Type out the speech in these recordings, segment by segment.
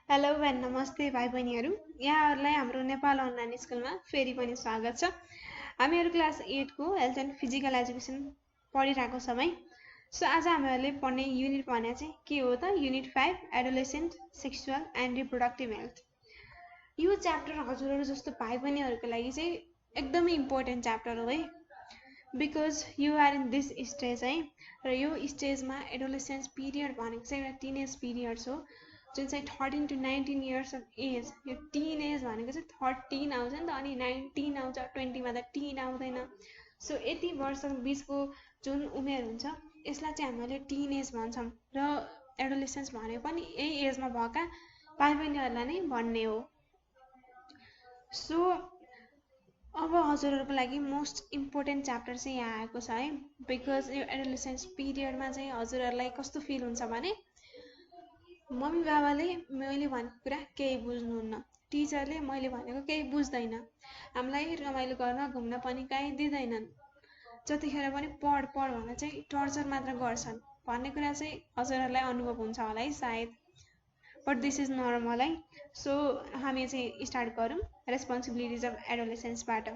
Hello and नमस्ते भाइ बहिनीहरू। यहाँहरूलाई हाम्रो नेपाल अनलाइन स्कुलमा फेरि पनि स्वागत छ। हामीहरू क्लास 8 को हेल्थ एन्ड फिजिकल एजुकेसन पढिरहेको छौँ है। सो आज हामीहरूले पढ्ने युनिट भने चाहिँ के हो त, unit 5 adolescent sexual and reproductive health. यो च्याप्टर हजुरहरू जस्तो भाइ बहिनीहरूको लागि चाहिँ एकदमै इम्पोर्टेन्ट च्याप्टर हो है, because you are in this stage है। र यो स्टेजमा एडोलेसेन्स पिरियड भनेको चाहिँ एउटा टिनेज पिरियड हो, जुन चाहिँ 13 to 19 इयर्स अफ एज। यो टिन एज भनेको चाहिँ 13 आउँछ नि त, अनि 19 आउँछ, 20 मा त टिन आउँदैन। सो यति वर्ष बिचको जुन उमेर हुन्छ यसलाई चाहिँ हामीले टिन एज भन्छौँ। र एडोलेसेन्स भनेको पनि यही एजमा भएका भाइ बहिनीहरूलाई नै भन्ने हो। सो अब हजुरहरूको लागि मोस्ट इम्पोर्टेन्ट च्याप्टर चाहिँ यहाँ आएको छ है, बिकज यो एडोलेसेन्स पिरियडमा चाहिँ हजुरहरूलाई कस्तो फिल हुन्छ भने मम्मी बाबाले मैले भनेको कुरा केही बुझ्नुहुन्न, टिचरले मैले भनेको केही बुझ्दैन, हामीलाई रमाइलो गर्न घुम्न पनि कहीँ दिँदैनन्, जतिखेर पनि पढ पढ भनेर चाहिँ टर्चर मात्र गर्छन् भन्ने कुरा चाहिँ हजुरहरूलाई अनुभव हुन्छ होला है सायद, बट दिस इज नर्मल है। सो हामी चाहिँ स्टार्ट गरौँ रेस्पोन्सिबिलिटिज अफ एडोलेसेन्सबाट।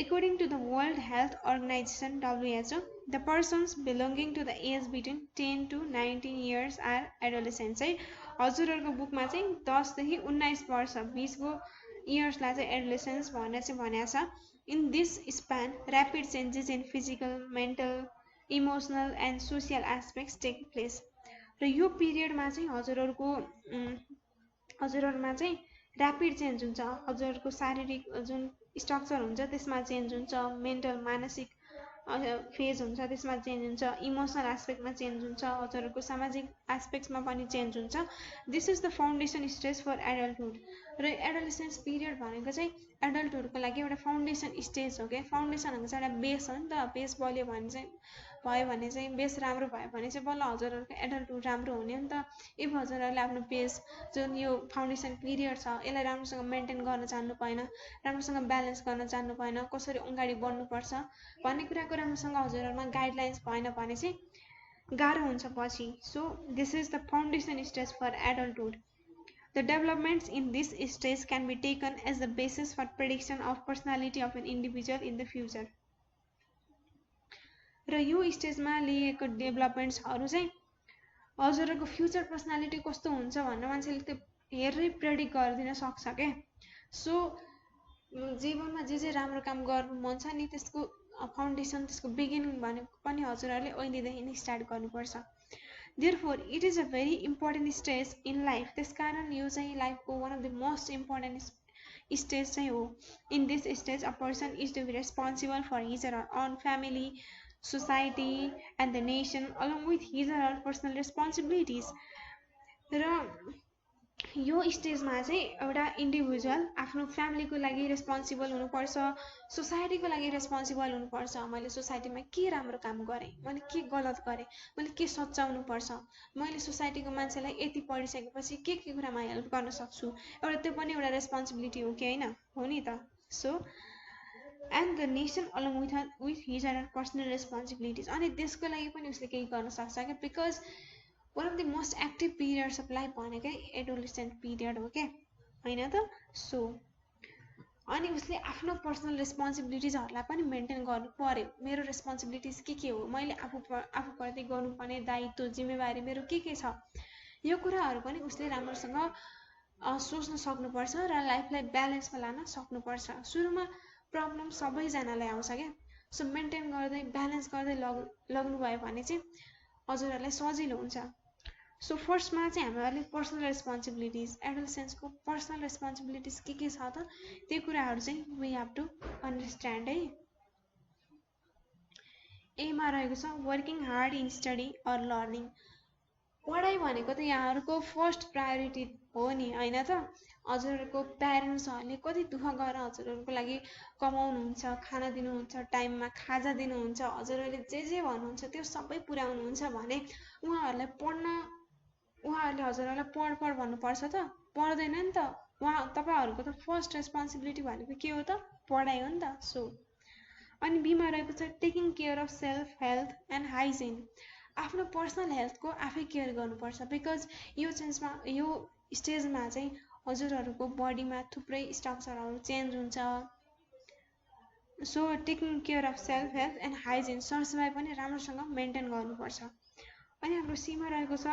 According to the World Health Organization (WHO), the persons belonging to the age between 10 to 19 years are adolescents है। हजुरहरूको बुकमा चाहिँ 10 देखि 19 वर्ष बिचको इयर्सलाई चाहिँ एडोलेसेन्स भनेर चाहिँ भनेको छ। In this span rapid changes in physical, mental, emotional and social aspects take place. र यो पिरियडमा चाहिँ हजुरहरूमा चाहिँ ऱ्यापिड चेन्ज हुन्छ, हजुरहरूको शारीरिक जुन स्ट्रक्चर हुन्छ त्यसमा चेन्ज हुन्छ, मेन्टल मानसिक फेज हुन्छ त्यसमा चेन्ज हुन्छ, इमोसनल एस्पेक्टमा चेन्ज हुन्छ, हजुरहरूको सामाजिक एस्पेक्ट्समा पनि चेन्ज हुन्छ। This is the foundation stage for adulthood. र एडोलेसेन्स पिरियड भनेको चाहिँ एडल्टहुडको लागि एउटा फाउन्डेसन स्टेज हो क्या। फाउन्डेसन भनेको चाहिँ एउटा बेस हो नि त, बेस बल्यो भने चाहिँ बेस राम्रो भयो भने चाहिँ बल्ल हजुरहरूको एडल्टहुड राम्रो हुने हो नि त। इफ हजुरहरूले आफ्नो बेस जुन यो फाउन्डेसन पिरियड छ यसलाई राम्रोसँग मेन्टेन गर्न जान्नु पाएन, राम्रोसँग ब्यालेन्स गर्न जान्नु पाएन, कसरी अगाडि बढ्नुपर्छ भन्ने कुराको राम्रोसँग हजुरहरूमा गाइडलाइन्स भएन भने चाहिँ गाह्रो हुन्छ पछि। So this is the foundation stage for adulthood. The developments in this stage can be taken as the basis for prediction of personality of an individual in the future। र यो स्टेजमा लिएको डेभलपमेन्ट्सहरू चाहिँ हजुरहरूको फ्युचर पर्सनालिटी कस्तो हुन्छ भनेर मान्छेले त्यो हेरेरै प्रेडिक्ट गरिदिन सक्छ क्या। सो जीवनमा जे राम्रो काम गर्नु मन छ नि त्यसको फाउन्डेसन, त्यसको बिगिनिङ भनेको पनि हजुरहरूले अहिलेदेखि नै स्टार्ट गर्नुपर्छ। Therefore, it is a very important stage in life। त्यसकारण यो चाहिँ लाइफको one of the most important stage चाहिँ हो। In this stage a person is to be responsible for his or own family, society and the nation along with his or her personal responsibilities। र यो स्टेजमा चाहिँ एउटा individual आफ्नो फ्यामिलीको लागि रेस्पोन्सिबल हुनुपर्छ, सोसाइटीको लागि रेस्पोन्सिबल हुनुपर्छ। मैले सोसाइटीमा के राम्रो काम गरेँ, मैले के गलत गरेँ, मैले के सच्याउनु पर्छ, मैले सोसाइटीको मान्छेलाई यति पढिसकेपछि के कुरामा हेल्प गर्न सक्छु, एउटा त्यो पनि एउटा रेस्पोन्सिबिलिटी हो कि होइन, हो नि त। So and the nation along with his or personal responsibilities. अनि देशको लागि पनि उसले केही गर्न सक्छ क्या, because one of the most active periods of life भनेकै एडोलेसेन्ट पिरियड हो क्या, होइन त। सो अनि उसले आफ्नो पर्सनल रेस्पोन्सिबिलिटिजहरूलाई पनि मेन्टेन गर्नु पर्यो। मेरो रेस्पोन्सिबिलिटिज के हो, मैले आफूप्रति गर्नुपर्ने दायित्व जिम्मेवारी मेरो के छ, यो कुराहरू पनि उसले राम्रोसँग सोच्न सक्नुपर्छ र लाइफलाई ब्यालेन्समा लान सक्नुपर्छ। सुरुमा प्रब्लम सबैजनालाई आउँछ क्या। सो मेन्टेन गर्दै ब्यालेन्स गर्दै लग्नु भयो भने चाहिँ हजुरहरूलाई सजिलो हुन्छ। सो फर्स्टमा चाहिँ हामीहरूले पर्सनल रेस्पोन्सिबिलिटिज, एडोलेसेन्सको पर्सनल रेस्पोन्सिबिलिटिज के छ त, त्यो कुराहरू चाहिँ वी हेभ टु अन्डरस्ट्यान्ड है। एमा रहेको छ working hard in study or learning. पढाइ भनेको त यहाँहरूको फर्स्ट प्रायोरिटी हो नि, होइन त। हजुरहरूको प्यारेन्ट्सहरूले कति दुःख गरेर हजुरहरूको लागि कमाउनुहुन्छ, खाना दिनुहुन्छ, टाइममा खाजा दिनुहुन्छ, हजुरहरूले जे भन्नुहुन्छ त्यो सबै पुर्याउनुहुन्छ भने उहाँहरूले हजुरहरूलाई पढ भन्नुपर्छ त, पढ्दैन नि त। तपाईँहरूको त फर्स्ट रेस्पोन्सिबिलिटी भनेको के हो त, पढाइ हो नि त। सो अनि बीमा रहेको छ taking care of self health and hygiene. आफ्नो पर्सनल हेल्थको आफै केयर गर्नुपर्छ, बिकज यो स्टेजमा चाहिँ हजुरहरूको बडीमा थुप्रै स्ट्रक्चरहरू चेन्ज हुन्छ। So taking care of self health and hygiene सरसफाइ पनि राम्रोसँग मेन्टेन गर्नुपर्छ। अनि हाम्रो सीमा रहेको छ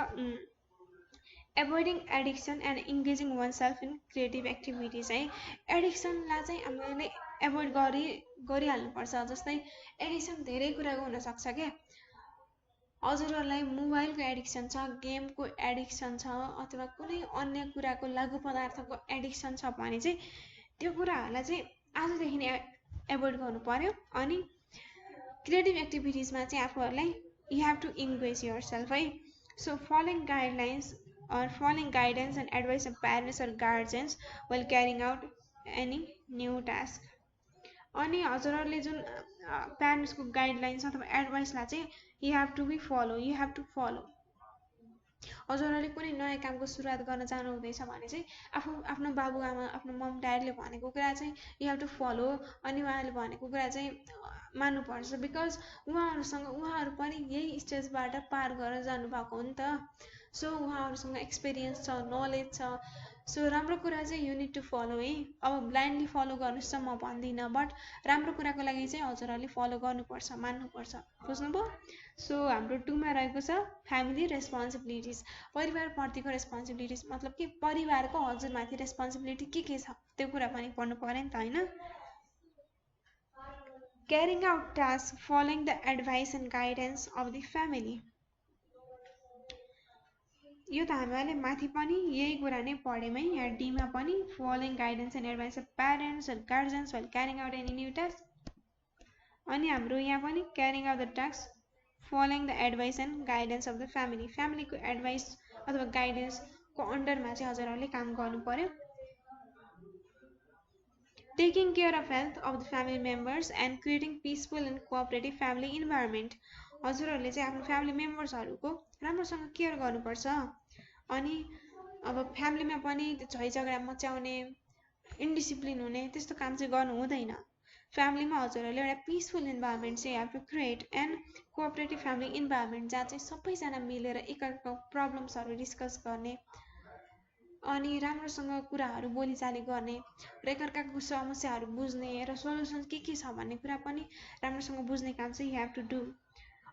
एभोइडिङ addiction and engaging one self in creative activities है। एडिक्सनलाई चाहिँ हामीले एभोइड गरिहाल्नुपर्छ। जस्तै एडिक्सन धेरै कुराको हुनसक्छ क्या, हजुरहरूलाई मोबाइलको एडिक्सन छ, गेमको एडिक्सन छ, अथवा कुनै अन्य कुराको लघु पदार्थको एडिक्सन छ भने चाहिँ त्यो कुराहरूलाई चाहिँ आजदेखि नै एभोइड गर्नु पर्यो। अनि क्रिएटिभ एक्टिभिटिजमा चाहिँ आफूहरूलाई you have to engage yourself है। So following guidelines and advice of parents or guardians well carrying out any new task. अनि हजुरहरूले जुन प्यारेन्ट्सको गाइडलाइन्स अथवा एडभाइसलाई चाहिँ यु हेभ टु फलो। हजुरहरूले कुनै नयाँ कामको सुरुवात गर्न चाहनुहुँदैछ भने चाहिँ आफ्नो बाबुआमा आफ्नो मम ड्याडले भनेको कुरा चाहिँ यु हेभ टु फलो। अनि उहाँहरूले भनेको कुरा चाहिँ मान्नुपर्छ। बिकज उहाँहरू पनि यही स्टेजबाट पार गरेर जानुभएको हो नि त। सो उहाँहरूसँग एक्सपिरियन्स छ, नलेज छ। सो राम्रो कुरा चाहिँ यु निड टु फलो है। अब ब्लाइन्डली फलो गर्नुहोस् त म भन्दिनँ, बट राम्रो कुराको लागि चाहिँ हजुरहरूले फलो गर्नुपर्छ, मान्नुपर्छ। बुझ्नुभयो? सो हाम्रो 2 मा रहेको छ फ्यामिली रेस्पोन्सिबिलिटिज, परिवारप्रतिको रेस्पोन्सिबिलिटिज। मतलब कि परिवारको हजुरमाथि रेस्पोन्सिबिलिटी के छ त्यो कुरा पनि पढ्नु पर्यो नि त होइन। Carrying out task following the advice and guidance of the family. यो त हामीले माथि पनि यही कुरा नै पढ्यौँ है। यहाँ डीमा पनि following guidance and advice of parents and guardians well carrying out any new task. अनि हाम्रो यहाँ पनि carrying out the task following the advice and guidance of the family. फ्यामिलीको एडभाइस अथवा गाइडेन्सको अन्डरमा चाहिँ हजुरहरूले काम गर्नु पर्यो। Taking care of health of the family members and creating peaceful and cooperative family environment. हजुरहरूले चाहिँ आफ्नो फ्यामिली मेम्बर्सहरूको राम्रोसँग केयर गर्नुपर्छ। अनि अब फ्यामिलीमा पनि झै झगडा मचाउने, इन्डिसिप्लिन हुने त्यस्तो काम चाहिँ गर्नु हुँदैन। फ्यामिलीमा हजुरहरूले एउटा पिसफुल इन्भाइरोमेन्ट चाहिँ have to create and cooperative family environment जहाँ चाहिँ सबैजना मिलेर एकअर्काको प्रब्लम्सहरू डिस्कस गर्ने, अनि राम्रोसँग कुराहरू बोलीचाली गर्ने र एकअर्काको समस्याहरू बुझ्ने र सोल्युसन के छ भन्ने कुरा पनि राम्रोसँग बुझ्ने काम चाहिँ यु हेभ टु डु।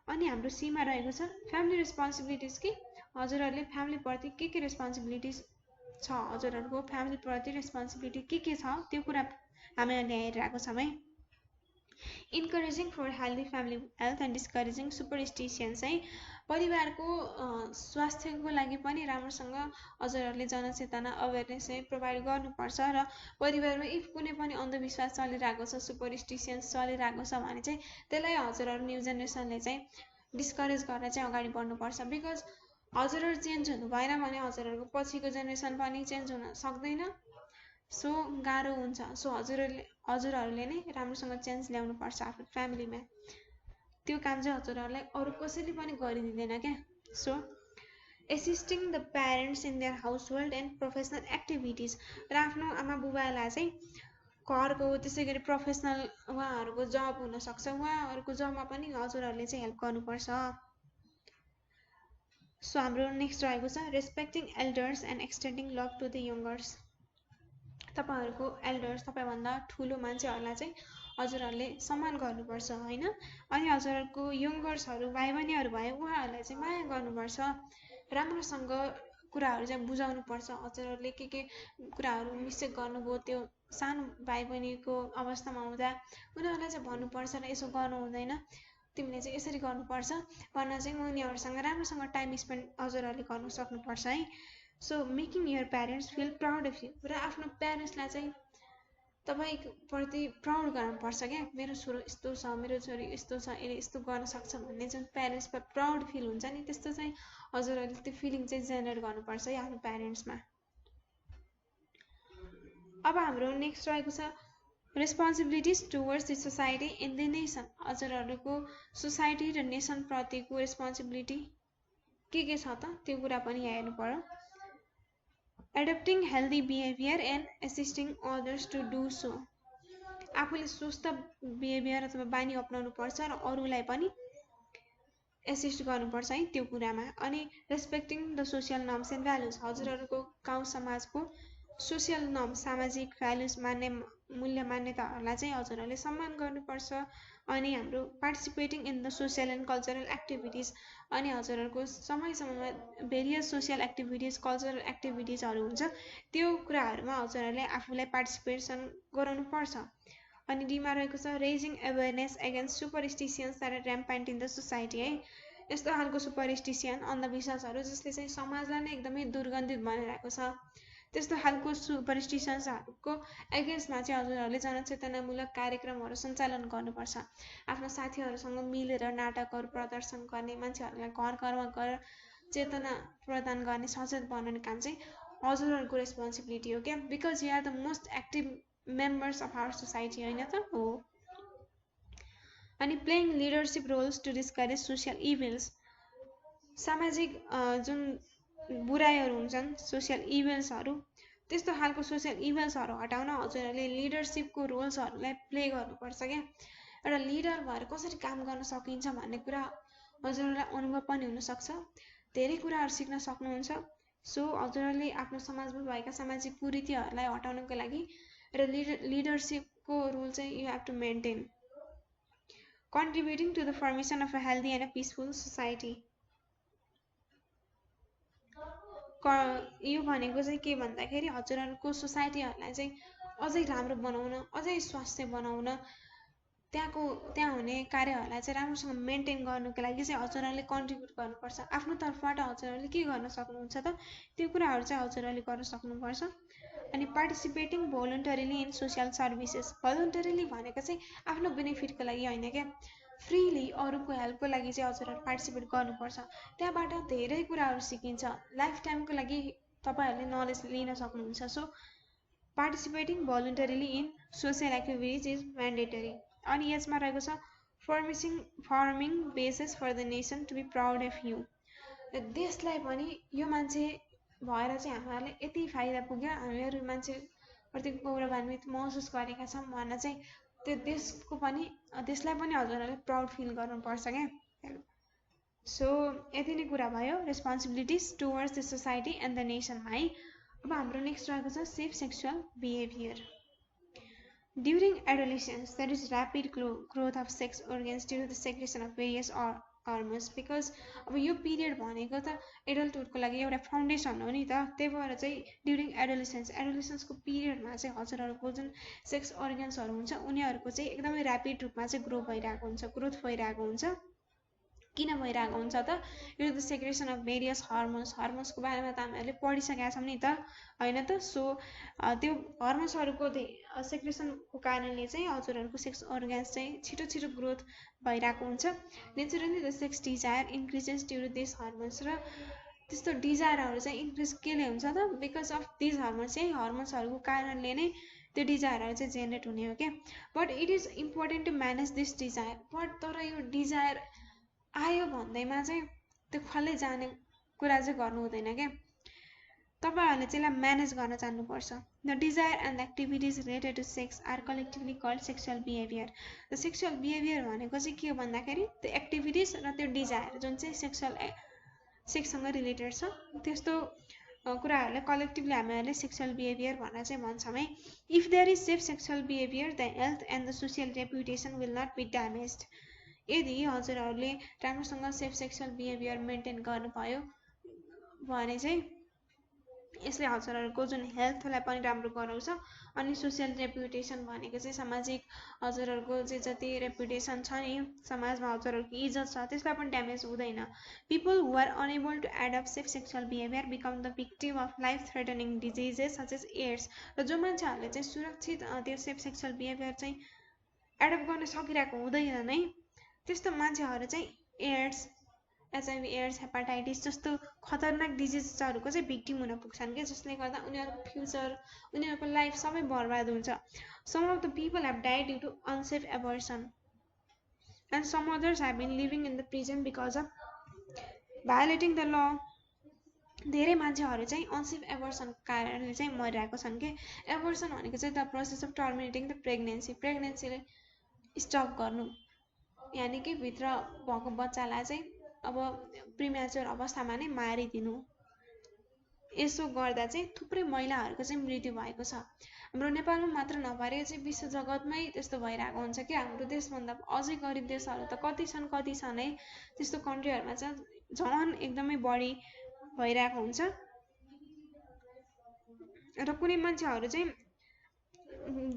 अनि हाम्रो सीमा रहेको छ फ्यामिली रेस्पोन्सिबिलिटिज कि हजुरहरूले फ्यामिलीप्रति के रेस्पोन्सिबिलिटिज छ, हजुरहरूको फ्यामिलीप्रति रेस्पोन्सिबिलिटी के छ त्यो कुरा हामीले ल्याइरहेको छौँ है। Encouraging for healthy family health and discouraging superstitions है। परिवारको स्वास्थ्यको लागि पनि राम्रोसँग हजुरहरूले जनचेतना अवेरनेस चाहिँ प्रोभाइड गर्नुपर्छ। र परिवारमा इफ कुनै पनि अन्धविश्वास चलिरहेको छ, सुपरस्टिसन्स चलिरहेको छ भने चाहिँ त्यसलाई हजुरहरू न्यू जेनेरेसनले चाहिँ डिस्करेज गरेर चाहिँ अगाडि बढ्नुपर्छ। बिकज हजुरहरू चेन्ज हुनु भएन भने हजुरहरूको पछिको जेनेरेसन पनि चेन्ज हुन सक्दैन। सो गाह्रो हुन्छ। सो हजुरहरूले नै राम्रोसँग चेन्ज ल्याउनुपर्छ आफ्नो फ्यामिलीमा। त्यो काम चाहिँ हजुरहरूलाई अरू कसैले पनि गरिदिँदैन क्या। So एसिस्टिङ the parents in their house hold and professional activities. र आफ्नो आमा बुबालाई चाहिँ घरको त्यसै गरी प्रोफेसनल उहाँहरूको जब हुनसक्छ, उहाँहरूको जबमा पनि हजुरहरूले चाहिँ हेल्प गर्नुपर्छ। सो हाम्रो नेक्स्ट रहेको छ respecting elders and extending love to the youngers. तपाईँहरूको एल्डर्स, तपाईँभन्दा ठुलो मान्छेहरूलाई चाहिँ हजुरहरूले सम्मान गर्नुपर्छ होइन। अनि हजुरहरूको यङ्गर्सहरू भाइ बहिनीहरू भए उहाँहरूलाई चाहिँ माया गर्नुपर्छ। राम्रोसँग कुराहरू चाहिँ बुझाउनुपर्छ। हजुरहरूले के कुराहरू मिस्टेक गर्नुभयो त्यो सानो भाइ बहिनीको अवस्थामा हुँदा उनीहरूलाई चाहिँ भन्नुपर्छ र यसो गर्नु हुँदैन, तिमीले चाहिँ यसरी गर्नुपर्छ भन्न चाहिँ उनीहरूसँग राम्रोसँग टाइम स्पेन्ड हजुरहरूले गर्नु सक्नुपर्छ है। So making your parents feel proud of you. र आफ्नो प्यारेन्ट्सलाई चाहिँ तपाईँप्रति प्राउड गर्नुपर्छ क्या। मेरो छोरो यस्तो छ, मेरो छोरी यस्तो छ, यसले यस्तो गर्न सक्छ भन्ने जुन प्यारेन्ट्समा प्राउड फिल हुन्छ नि, त्यस्तो चाहिँ हजुरहरूले त्यो फिलिङ चाहिँ जेनेरेट गर्नुपर्छ है आफ्नो प्यारेन्ट्समा। अब हाम्रो नेक्स्ट रहेको छ responsibilities towards the society in the nation. हजुरहरूको सोसाइटी र नेसन प्रतिको रेस्पोन्सिबिलिटी के छ त त्यो कुरा पनि यहाँ हेर्नु पर्यो। Adopting healthy behaviour and assisting others to do so. आफूले स्वस्थ बिहेभियर अथवा बानी अपनाउनु पर्छ र अरूलाई पनि एसिस्ट गर्नुपर्छ है त्यो कुरामा। अनि respecting the social norms and values, हजुरहरूको गाउँ समाजको सोसियल नर्म सामाजिक भ्यालुज मान्ने मूल्य मान्यताहरूलाई चाहिँ हजुरहरूले सम्मान गर्नुपर्छ। अनि हाम्रो participating in the social and cultural activities, अनि हजुरहरूको समय समयमा भेरियस सोसियल एक्टिभिटिज कल्चरल एक्टिभिटिजहरू हुन्छ, त्यो कुराहरूमा हजुरहरूले आफूलाई पार्टिसिपेसन गराउनुपर्छ। अनि डीमा रहेको छ raising awareness against superstitions that are rampant in the society है। यस्तो खालको सुपरस्टिसियन अन्धविश्वासहरू जसले चाहिँ समाजलाई नै एकदमै दुर्गन्धित बनाइरहेको छ, त्यस्तो खालको सुपरस्टिसन्सहरूको एगेन्स्टमा चाहिँ हजुरहरूले जनचेतनामूलक कार्यक्रमहरू सञ्चालन गर्नुपर्छ। आफ्नो साथीहरूसँग मिलेर नाटकहरू प्रदर्शन गर्ने, मान्छेहरूलाई घर घरमा गएर चेतना प्रदान गर्ने, सचेत बनाउने काम चाहिँ हजुरहरूको रेस्पोन्सिबिलिटी हो क्या, because you are the most active members of our society, होइन त हो। अनि playing leadership roles to discourage social evils, सामाजिक जुन बुराइहरू हुन्छन् सोसियल इभिल्सहरू, त्यस्तो खालको सोसियल इभिल्सहरू हटाउन हजुरहरूले लिडरसिपको रोल्सहरूलाई प्ले गर्नुपर्छ क्या। एउटा लिडर भएर कसरी काम गर्न सकिन्छ भन्ने कुरा हजुरहरूलाई अनुभव पनि हुनसक्छ, धेरै कुराहरू सिक्न सक्नुहुन्छ। सो हजुरहरूले आफ्नो समाजमा भएका सामाजिक कुरीतिहरूलाई हटाउनको लागि र लिडरसिपको रोल चाहिँ you have to maintain. Contributing to the formation of a healthy and a peaceful society, यो भनेको चाहिँ के भन्दाखेरि हजुरहरूको सोसाइटीहरूलाई चाहिँ अझै राम्रो बनाउन, अझै स्वास्थ्य बनाउन, त्यहाँ हुने कार्यहरूलाई चाहिँ राम्रोसँग मेन्टेन गर्नुको लागि चाहिँ हजुरहरूले कन्ट्रिब्युट गर्नुपर्छ। आफ्नो तर्फबाट हजुरहरूले के गर्न सक्नुहुन्छ त, त्यो कुराहरू चाहिँ हजुरहरूले गर्न सक्नुपर्छ। अनि participating voluntarily in social services, भोलुन्टरीली भनेको चाहिँ आफ्नो बेनिफिटको लागि होइन क्या, फ्रीली अरूको हेल्पको लागि चाहिँ हजुरहरू पार्टिसिपेट गर्नुपर्छ। त्यहाँबाट धेरै कुराहरू सिकिन्छ, लाइफ टाइमको लागि तपाईँहरूले नलेज लिन सक्नुहुन्छ। So participating voluntarily in social activities is mandatory. अनि यसमा रहेको छ forming basis for the nation to be proud of you, देशलाई पनि यो मान्छे भएर चाहिँ हामीहरूले यति फाइदा पुग्यो, हामीहरू मान्छेप्रतिको गौरवान्वित महसुस गरेका छौँ भन्न चाहिँ त्यो देशलाई पनि हजुरहरूले प्राउड फिल गर्नुपर्छ क्या। सो यति नै कुरा भयो responsibilities towards the society and the नेसनमा है। अब हाम्रो नेक्स्ट रहेको छ safe sexual behaviour. During adolescence there is rapid growth of sex organs due to the secretion of various hormones, because अब यो पिरियड भनेको त एडल्टहुडको लागि एउटा फाउन्डेसन हो नि त, त्यही भएर चाहिँ ड्युरिङ एडोलेसेन्सको पिरियडमा चाहिँ हजुरहरूको जुन सेक्स अर्गन्सहरू हुन्छ उनीहरूको चाहिँ एकदमै ऱ्यापिड रूपमा चाहिँ ग्रोथ भइरहेको हुन्छ। किन भइरहेको हुन्छ त, यो द सेक्रेसन अफ भेरियस हर्मोन्सको बारेमा त हामीहरूले पढिसकेका छौँ नि त, होइन त। सो त्यो हर्मोन्सहरूको सेक्रेसनको कारणले चाहिँ हजुरहरूको सेक्स अर्गन्स चाहिँ छिटो ग्रोथ भइरहेको हुन्छ। Naturally the sex desire increases due to this hormones, र त्यस्तो डिजायरहरू चाहिँ इन्क्रिज केले हुन्छ त, बिकज अफ दिस हर्मोन्स, चाहिँ हर्मोन्सहरूको कारणले नै त्यो डिजायरहरू चाहिँ जेनेरेट हुने हो क्या। But it is important to manage this desire, but तर यो डिजायर आयो भन्दैमा चाहिँ त्यो खल्लै जाने कुरा चाहिँ गर्नु हुँदैन क्या, तपाईँहरूले चाहिँ यसलाई म्यानेज गर्न जान्नुपर्छ। The desire and activities related to sex are collectively called sexual behaviour. The sexual behaviour भनेको चाहिँ के हो भन्दाखेरि त्यो एक्टिभिटिज र त्यो डिजायर जुन चाहिँ सेक्ससँग रिलेटेड छ, त्यस्तो कुराहरूलाई कलेक्टिभली हामीहरूले सेक्सुअल बिहेभियर भनेर चाहिँ भन्छौँ है। If there is safe sexual behaviour the health and the social reputation will not be damaged. यदि हजुरहरूले राम्रोसँग सेफ सेक्सुअल बिहेभियर मेन्टेन गर्नुभयो भने चाहिँ यसले हजुरहरूको जुन हेल्थलाई पनि राम्रो गराउँछ, अनि सोसियल रेपुटेसन भनेको चाहिँ सामाजिक हजुरहरूको चाहिँ जति रेपुटेसन छ नि समाजमा हजुरहरूको इज्जत छ त्यसलाई पनि ड्यामेज हुँदैन। People who are unable to adopt safe sexual behaviour become the victim of life threatening diseases such as AIDS. र जो मान्छेहरूले चाहिँ सुरक्षित त्यो सेफ सेक्सुअल बिहेभियर चाहिँ एडप्ट गर्न सकिरहेको हुँदैन नै, त्यस्तो मान्छेहरू चाहिँ एड्स, एचआइभी एड्स, हेपाटाइटिस जस्तो खतरनाक डिजिजहरूको चाहिँ भिक्टिम हुन पुग्छन् क्या, जसले गर्दा उनीहरूको फ्युचर, उनीहरूको लाइफ सबै बर्बाद हुन्छ। Some of the people have died due to unsafe abortion and some others have been living in the prison because of violating the law. धेरै मान्छेहरू चाहिँ अनसेफ एबर्सनको कारणले चाहिँ मरिरहेको छन् कि। एबर्सन भनेको चाहिँ the process of terminating the प्रेग्नेन्सीले स्टप गर्नु, यानि कि भित्र भएको बच्चालाई चाहिँ अब प्रिम्याच्योर अवस्थामा नै मारिदिनु। यसो गर्दा चाहिँ थुप्रै महिलाहरूको चाहिँ मृत्यु भएको छ। हाम्रो नेपालमा मात्र नभएर चाहिँ विश्व जगतमै त्यस्तो भइरहेको हुन्छ कि हाम्रो देशभन्दा अझै गरिब देशहरू त कति छन् है, त्यस्तो कन्ट्रीहरूमा चाहिँ झन् एकदमै बढी भइरहेको हुन्छ। र कुनै मान्छेहरू चाहिँ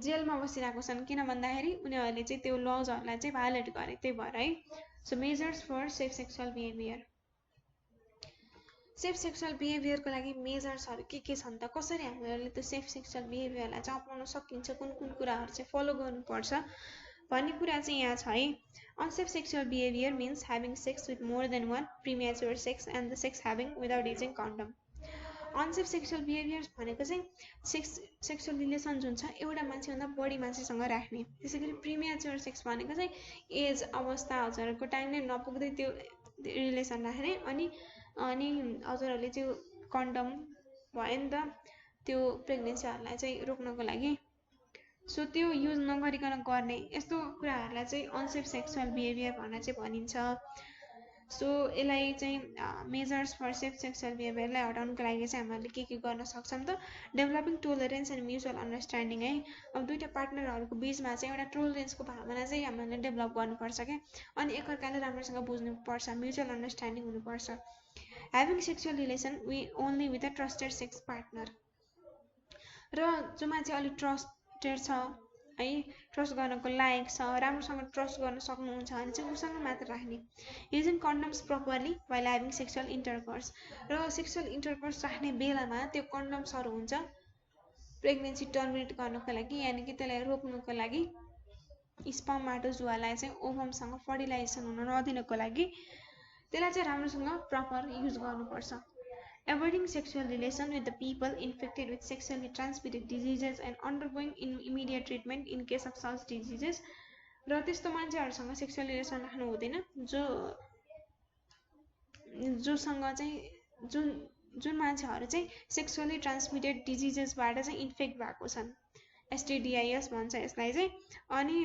जेलमा बसिरहेको छन् किन भन्दाखेरि उनीहरूले चाहिँ त्यो लजहरूलाई चाहिँ भायोलेट गरे, त्यही भएर है। So measures for safe sexual behaviour. Safe sexual बिहेभियरको लागि मेजर्सहरू के छन् त, कसरी हामीहरूले त्यो सेफ सेक्सुअल बिहेभियरलाई चाहिँ अपनाउन सकिन्छ, कुन कुन कुराहरू चाहिँ फलो गर्नुपर्छ भन्ने कुरा चाहिँ यहाँ छ है। Unsafe sexual behaviour means having sex with more than one, premature sex and the sex having without using condom. Unsafe sexual behaviours भनेको चाहिँ सेक्सुअल रिलेसन जुन छ एउटा मान्छेभन्दा बढी मान्छेसँग राख्ने। त्यसै गरी प्रिम्याच्योर सेक्स भनेको चाहिँ एज अवस्था हजुरहरूको टाइम नै नपुग्दै त्यो रिलेसन राख्ने। अनि हजुरहरूले त्यो कन्डम भयो नि त त्यो प्रेग्नेन्सीहरूलाई चाहिँ रोक्नको लागि, सो त्यो युज नगरिकन गर्ने यस्तो कुराहरूलाई चाहिँ अनसेफ सेक्सुअल बिहेभियर भनेर चाहिँ भनिन्छ। सो यसलाई चाहिँ मेजर्स फर सेफ सेक्सुअल बिहेभियरलाई हटाउनको लागि चाहिँ हामीले के गर्न सक्छौँ त, developing tolerance and mutual understanding है। अब दुईवटा पार्टनरहरूको बिचमा चाहिँ एउटा टोलरेन्सको भावना चाहिँ हामीले डेभलप गर्नुपर्छ क्या, अनि एकअर्काले राम्रोसँग बुझ्नुपर्छ, म्युचुअल अन्डरस्ट्यान्डिङ हुनुपर्छ। Having sexual relation only with a trusted sex partner, र जो मान्छे अलिक ट्रस्टेड छ है, ट्रस्ट गर्नको लायक छ, राम्रोसँग ट्रस्ट गर्न सक्नुहुन्छ भने चाहिँ उसँग मात्र राख्ने। Using condoms properly while having sexual intercourse, र सेक्सुअल इन्टरकोर्स राख्ने बेलामा त्यो कन्डम्सहरू हुन्छ प्रेग्नेन्सी टर्मिनेट गर्नको लागि, यानि कि त्यसलाई रोक्नुको लागि, स्पर्माटोजुवालाई चाहिँ ओभमसँग फर्टिलाइजेसन हुन नदिनको लागि त्यसलाई चाहिँ राम्रोसँग प्रपर युज गर्नुपर्छ। Avoiding sexual relation with the people infected with sexually transmitted diseases and undergoing immediate treatment in case of such diseases, र त्यस्तो मान्छेहरूसँग सेक्सुअल रिलेसन राख्नु हुँदैन जोसँग चाहिँ जुन मान्छेहरू चाहिँ सेक्सुअली ट्रान्समिटेड डिजिजेसबाट चाहिँ इन्फेक्ट भएको छन्, STDIS भन्छ यसलाई चाहिँ। अनि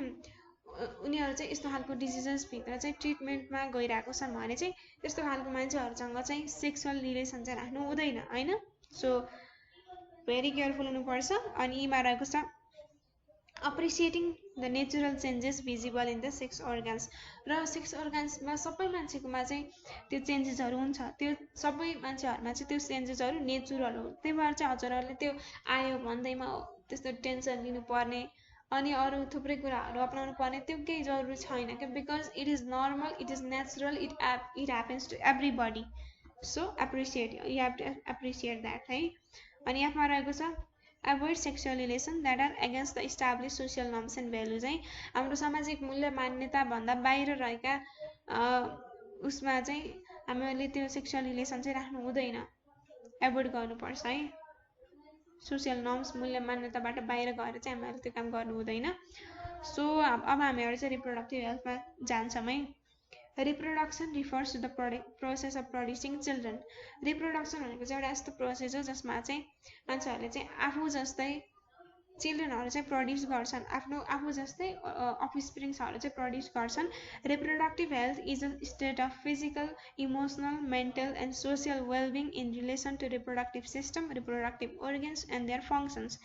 उनीहरू चाहिँ यस्तो खालको डिजिजेसभित्र चाहिँ ट्रिटमेन्टमा गइरहेको छन् भने चाहिँ त्यस्तो खालको मान्छेहरूसँग चाहिँ सेक्सुअल रिलेसन चाहिँ राख्नु हुँदैन होइन। सो भेरी केयरफुल हुनुपर्छ। अनि यीमा रहेको छ appreciating the natural changes visible in the sex organs, र सेक्स अर्गान्समा सबै मान्छेकोमा चाहिँ त्यो चेन्जेसहरू हुन्छ, त्यो सबै मान्छेहरूमा चाहिँ त्यो चेन्जेसहरू नेचुरल हो। त्यही भएर चाहिँ हजुरहरूले त्यो आयो भन्दैमा त्यस्तो टेन्सन लिनुपर्ने अनि अरू थुप्रै कुराहरू अपनाउनु पर्ने त्यो केही जरुरी छैन क्या, because it is normal, it is natural, it happens to everybody. So appreciate, you have to appreciate that है। अनि यसमा रहेको छ avoid sexual relation that are against the establish social norms and values है। हाम्रो सामाजिक मूल्य मान्यताभन्दा बाहिर रहेका उसमा चाहिँ हामीहरूले त्यो सेक्सुअल रिलेसन चाहिँ राख्नु हुँदैन, एभोइड गर्नुपर्छ है। सोसियल नर्म्स मूल्य मान्यताबाट बाहिर गएर चाहिँ हामीहरूले त्यो काम गर्नु हुँदैन। सो अब हामीहरू चाहिँ रिप्रोडक्टिभ हेल्थमा जान्छौँ है। Reproduction refers to the process of producing children. Reproduction भनेको चाहिँ एउटा यस्तो प्रोसेस हो जसमा चाहिँ मान्छेहरूले चाहिँ आफू जस्तै चिल्ड्रेनहरू चाहिँ प्रड्युस गर्छन्, आफू जस्तै अफस्प्रिङ्सहरू चाहिँ प्रड्युस गर्छन्। Reproductive health is a state of physical, emotional, mental and social wellbeing in relation to reproductive system, reproductive organs and their functions.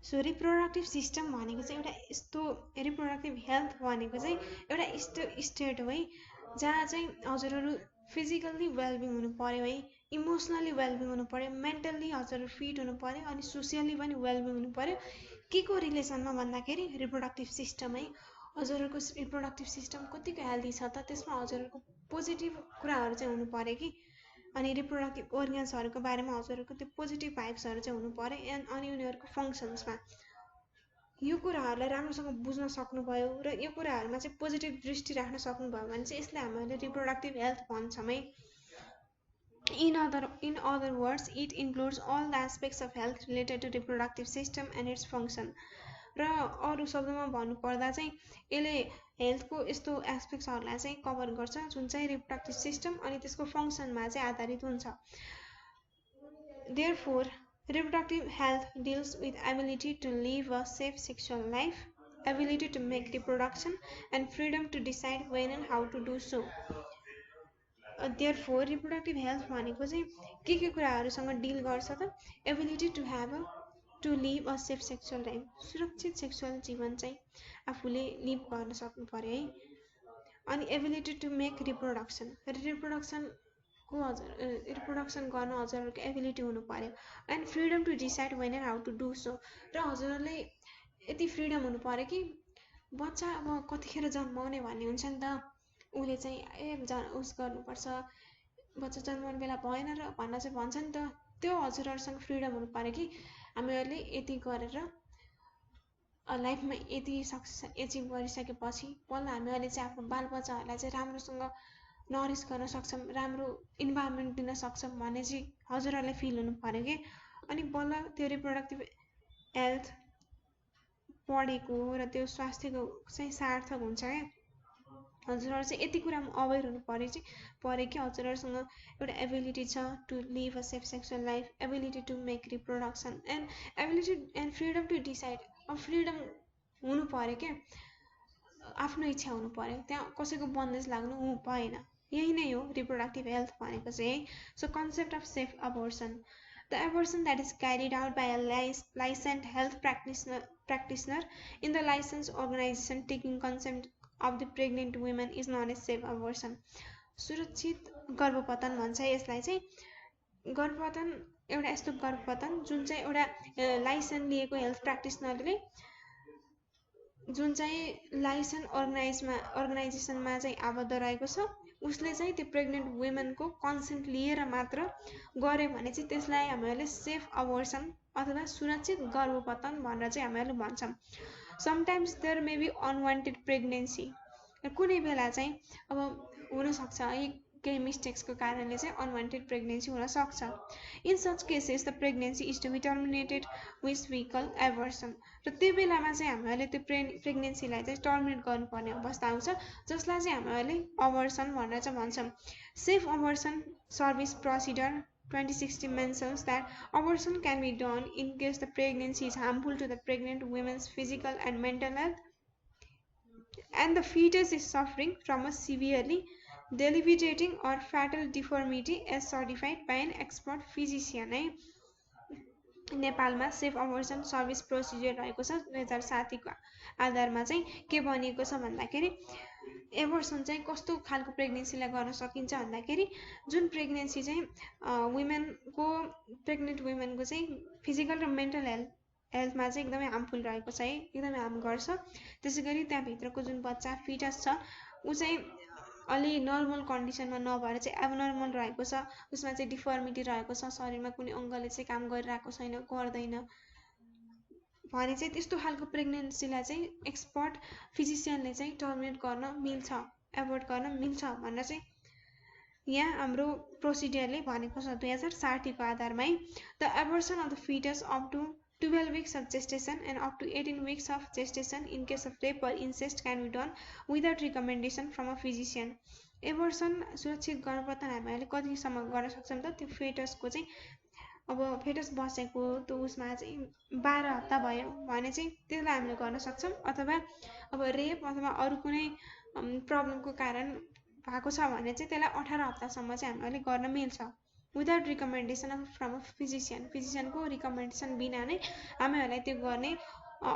So reproductive system भनेको चाहिँ एउटा यस्तो, रिप्रोडक्टिभ हेल्थ भनेको चाहिँ एउटा यस्तो स्टेट हो है जहाँ चाहिँ हजुरहरू फिजिकल्ली वेलबिङ हुनु पर्यो है, इमोसनली वेलबिङ हुनु पर्यो, मेन्टल्ली हजुरहरू फिट हुनु पर्यो, अनि सोसियली पनि वेलबिङ हुनु पर्यो। के को रिलेसनमा भन्दाखेरि रिप्रोडक्टिभ सिस्टम है। हजुरहरूको रिप्रोडक्टिभ सिस्टम कतिको हेल्दी छ त, त्यसमा हजुरहरूको पोजिटिभ कुराहरू चाहिँ हुनु पर्यो कि, अनि रिप्रोडक्टिभ अर्गन्सहरूको बारेमा हजुरहरूको त्यो पोजिटिभ भाइब्सहरू चाहिँ हुनु पर्यो, अनि उनीहरूको फङ्सन्समा यो कुराहरूलाई राम्रोसँग बुझ्न सक्नुभयो र यो कुराहरूमा चाहिँ पोजिटिभ दृष्टि राख्न सक्नुभयो भने चाहिँ यसलाई हामीले रिप्रोडक्टिभ हेल्थ भन्छौँ है। In other words, it includes all the aspects of health related to reproductive system and its function. र अरू शब्दमा भन्नुपर्दा चाहिँ यसले हेल्थको यस्तो एस्पेक्ट्सहरूलाई चाहिँ कभर गर्छ जुन चाहिँ रिप्रोडक्टिभ सिस्टम अनि त्यसको फङ्सनमा चाहिँ आधारित हुन्छ। Therefore, reproductive health deals with ability to live a safe sexual life, ability to make reproduction and freedom to decide when and how to do so. Therefore reproductive health भनेको चाहिँ के कुराहरुसँग deal गर्छ त ability to have to live a safe sexual life सुरक्षित sexual जीवन चाहिँ आफूले live गर्न सक्नु पर्यो है अनि ability to make reproduction reproduction गर्न हजुरहरुको एबिलिटी हुनु पर्यो and freedom to decide when and how to do so र हजुरहरुले यति फ्रीडम हुनु पर्यो कि बच्चा अब कतिखेर जन्माउने भन्ने हुन्छ नि त उले चाहिँ उस गर्नुपर्छ बच्चा जन्माउने बेला भएन र भन्न चाहिँ भन्छ नि त त्यो हजुरहरुसँग फ्रीडम हुनु पर्यो कि हामीहरुले यति गरेर लाइफमा यति सक्सेस एचिभ गरिसकेपछि बल्ल हामीहरुले चाहिँ आफ्नो बालबच्चाहरुलाई चाहिँ राम्रोसँग नरिश गर्न सक्छौं राम्रो इन्भाइरोमेन्ट दिन सक्छौं भन्ने चाहिँ हजुरहरुलाई फिल हुनु पर्यो के अनि बल्ल त्यो रिप्रोडक्टिभ हेल्थ पढेको र त्यो स्वास्थ्यको चाहिँ सार्थक हुन्छ के हजुरहरु चाहिँ यति कुरामा अवेयर हुनु पर्यो कि हजुरहरुसँग एउटा एबिलिटी छ to live a safe sexual life ability to make reproduction and ability and freedom to decide अब फ्रीडम हुनु पर्यो के आफ्नो इच्छा हुनु पर्यो त्यहाँ कसैको बन्देज लाग्नु भएन यही नै हो रिप्रोडक्टिभ हेल्थ भनेको चाहिँ so concept of safe abortion the abortion that is carried out by a licensed health practitioner in the licensed organization taking consent of the pregnant women is known as safe abortion. सुरक्षित गर्भपतन भन्छ यसलाई चाहिँ गर्भपतन एउटा यस्तो गर्भपतन जुन चाहिँ एउटा लाइसेन्स लिएको हेल्थ प्र्याक्टिसनरले जुन चाहिँ लाइसेन्स अर्गनाइजेसनमा चाहिँ आबद्ध रहेको छ उसले चाहिँ त्यो प्रेग्नेन्ट वुमेनको कन्सेन्ट लिएर मात्र गरे भने चाहिँ त्यसलाई हामीहरुले सेफ अबोर्सन अथवा सुरक्षित गर्भपतन भनेर चाहिँ हामीहरुले भन्छौं sometimes there may be unwanted pregnancy कुनै बेला चाहिँ अब हुन सक्छ है केही मिस्टेक्सको कारणले चाहिँ अनवान्टेड प्रेग्नेन्सी हुन सक्छ in such cases the pregnancy is to be terminated with we call abortion र त्यो बेलामा चाहिँ हामीहरुले त्यो प्रेग्नेन्सीलाई चाहिँ टर्मिनेट गर्नुपर्ने अवस्था आउँछ जसलाई चाहिँ हामीहरुले अबोर्सन भनेर चाहिँ भन्छौं safe abortion service procedure 2016 mentions that abortion can be done in case the pregnancy is harmful to the pregnant woman's physical and mental health and the fetus is suffering from a severely debilitating or fatal deformity as certified by an expert physician. नेपालमा safe abortion service procedure रहेको छ 2007 को आधारमा चाहिँ के बनेको छ भन्दाखेरि एबोर्सन चाहिँ कस्तो खालको प्रेग्नेन्सीलाई गर्न सकिन्छ भन्दाखेरि जुन प्रेग्नेन्सी चाहिँ वुमेनको प्रेग्नेन्ट वुमेनको चाहिँ फिजिकल र मेन्टल हेल्थमा चाहिँ एकदमै हार्मफुल रहेको छ है एकदमै हार्म गर्छ त्यसैगरी त्यहाँ भित्रको जुन बच्चा फिटस छ उ चाहिँ अलि नर्मल कन्डिसनमा नभएर चाहिँ एबनर्मल रहेको छ उसमा चाहिँ डिफर्मिटी रहेको छ शरीरमा कुनै अंगले चाहिँ काम गरिरहेको छैन गर्दैन भने चाहिँ त्यस्तो खालको प्रेग्नेन्सीलाई चाहिँ एक्सपर्ट फिजिशियनले चाहिँ टर्मिनेट गर्न मिल्छ एबोर्ट गर्न मिल्छ भनेर चाहिँ यहाँ हाम्रो प्रोसिडियरले भनेको छ 2060 को आधारमा the abortion of the foetus up to 12 weeks of gestation and up to 18 weeks of gestation in case of rape or incest can be done without recommendation from a physician. Abortion सुरक्षित गर्भपतन हामीहरूले कतिसम्म गर्न सक्छौं त त्यो फेटसको चाहिँ अब फेटस बसेको त्यो उसमा चाहिँ 12 हप्ता भयो भने चाहिँ त्यसलाई हामीले गर्न सक्छौं अथवा अब रेप अथवा अरु कुनै प्रब्लमको कारण भएको छ भने चाहिँ त्यसलाई 18 हप्तासम्म चाहिँ हामीहरूले गर्न मिल्छ without recommendation from a physician को recommendation बिना नै हामीहरुलाई त्यो गर्ने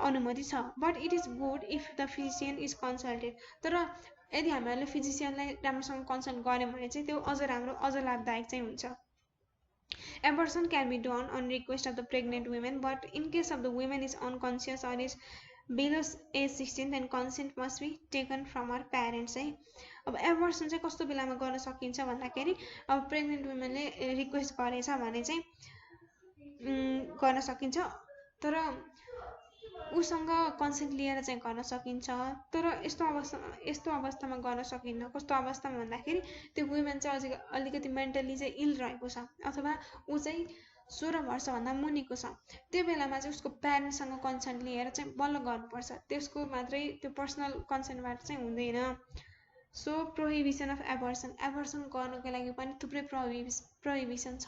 अनुमति छ but it is good if the physician is consulted तर यदि हामीहरुले फिजिशियनलाई राम्रोसँग कन्सल्ट गर्यौं भने चाहिँ त्यो अझ राम्रो अझ लाभदायक चाहिँ हुन्छ abortion can be done on request of the pregnant women but in case of the woman is unconscious or is below age 16 then consent must be taken from her parents है अब एबोर्सन चाहिँ कस्तो बेलामा गर्न सकिन्छ भन्दाखेरि अब pregnant वुमेनले request गरेछ भने चाहिँ गर्न सकिन्छ तर उसँग कन्सेन्ट लिएर चाहिँ गर्न सकिन्छ तर यस्तो अवस्थामा गर्न सकिन्न कस्तो अवस्थामा भन्दाखेरि त्यो वुमेन चाहिँ अझै अलिकति मेन्टली चाहिँ इल रहेको छ अथवा उ चाहिँ 16 वर्ष भन्दा मुनिको छ त्यो बेलामा चाहिँ उसको प्यारेन्ट्ससँग कन्सेन्ट लिएर चाहिँ बल्ल गर्नुपर्छ त्यसको मात्रै त्यो पर्सनल कन्सेन्टबाट चाहिँ हुँदैन सो प्रोहिबिसन अफ एबोर्सन गर्नको लागि पनि थुप्रै प्रोहिबिसन छ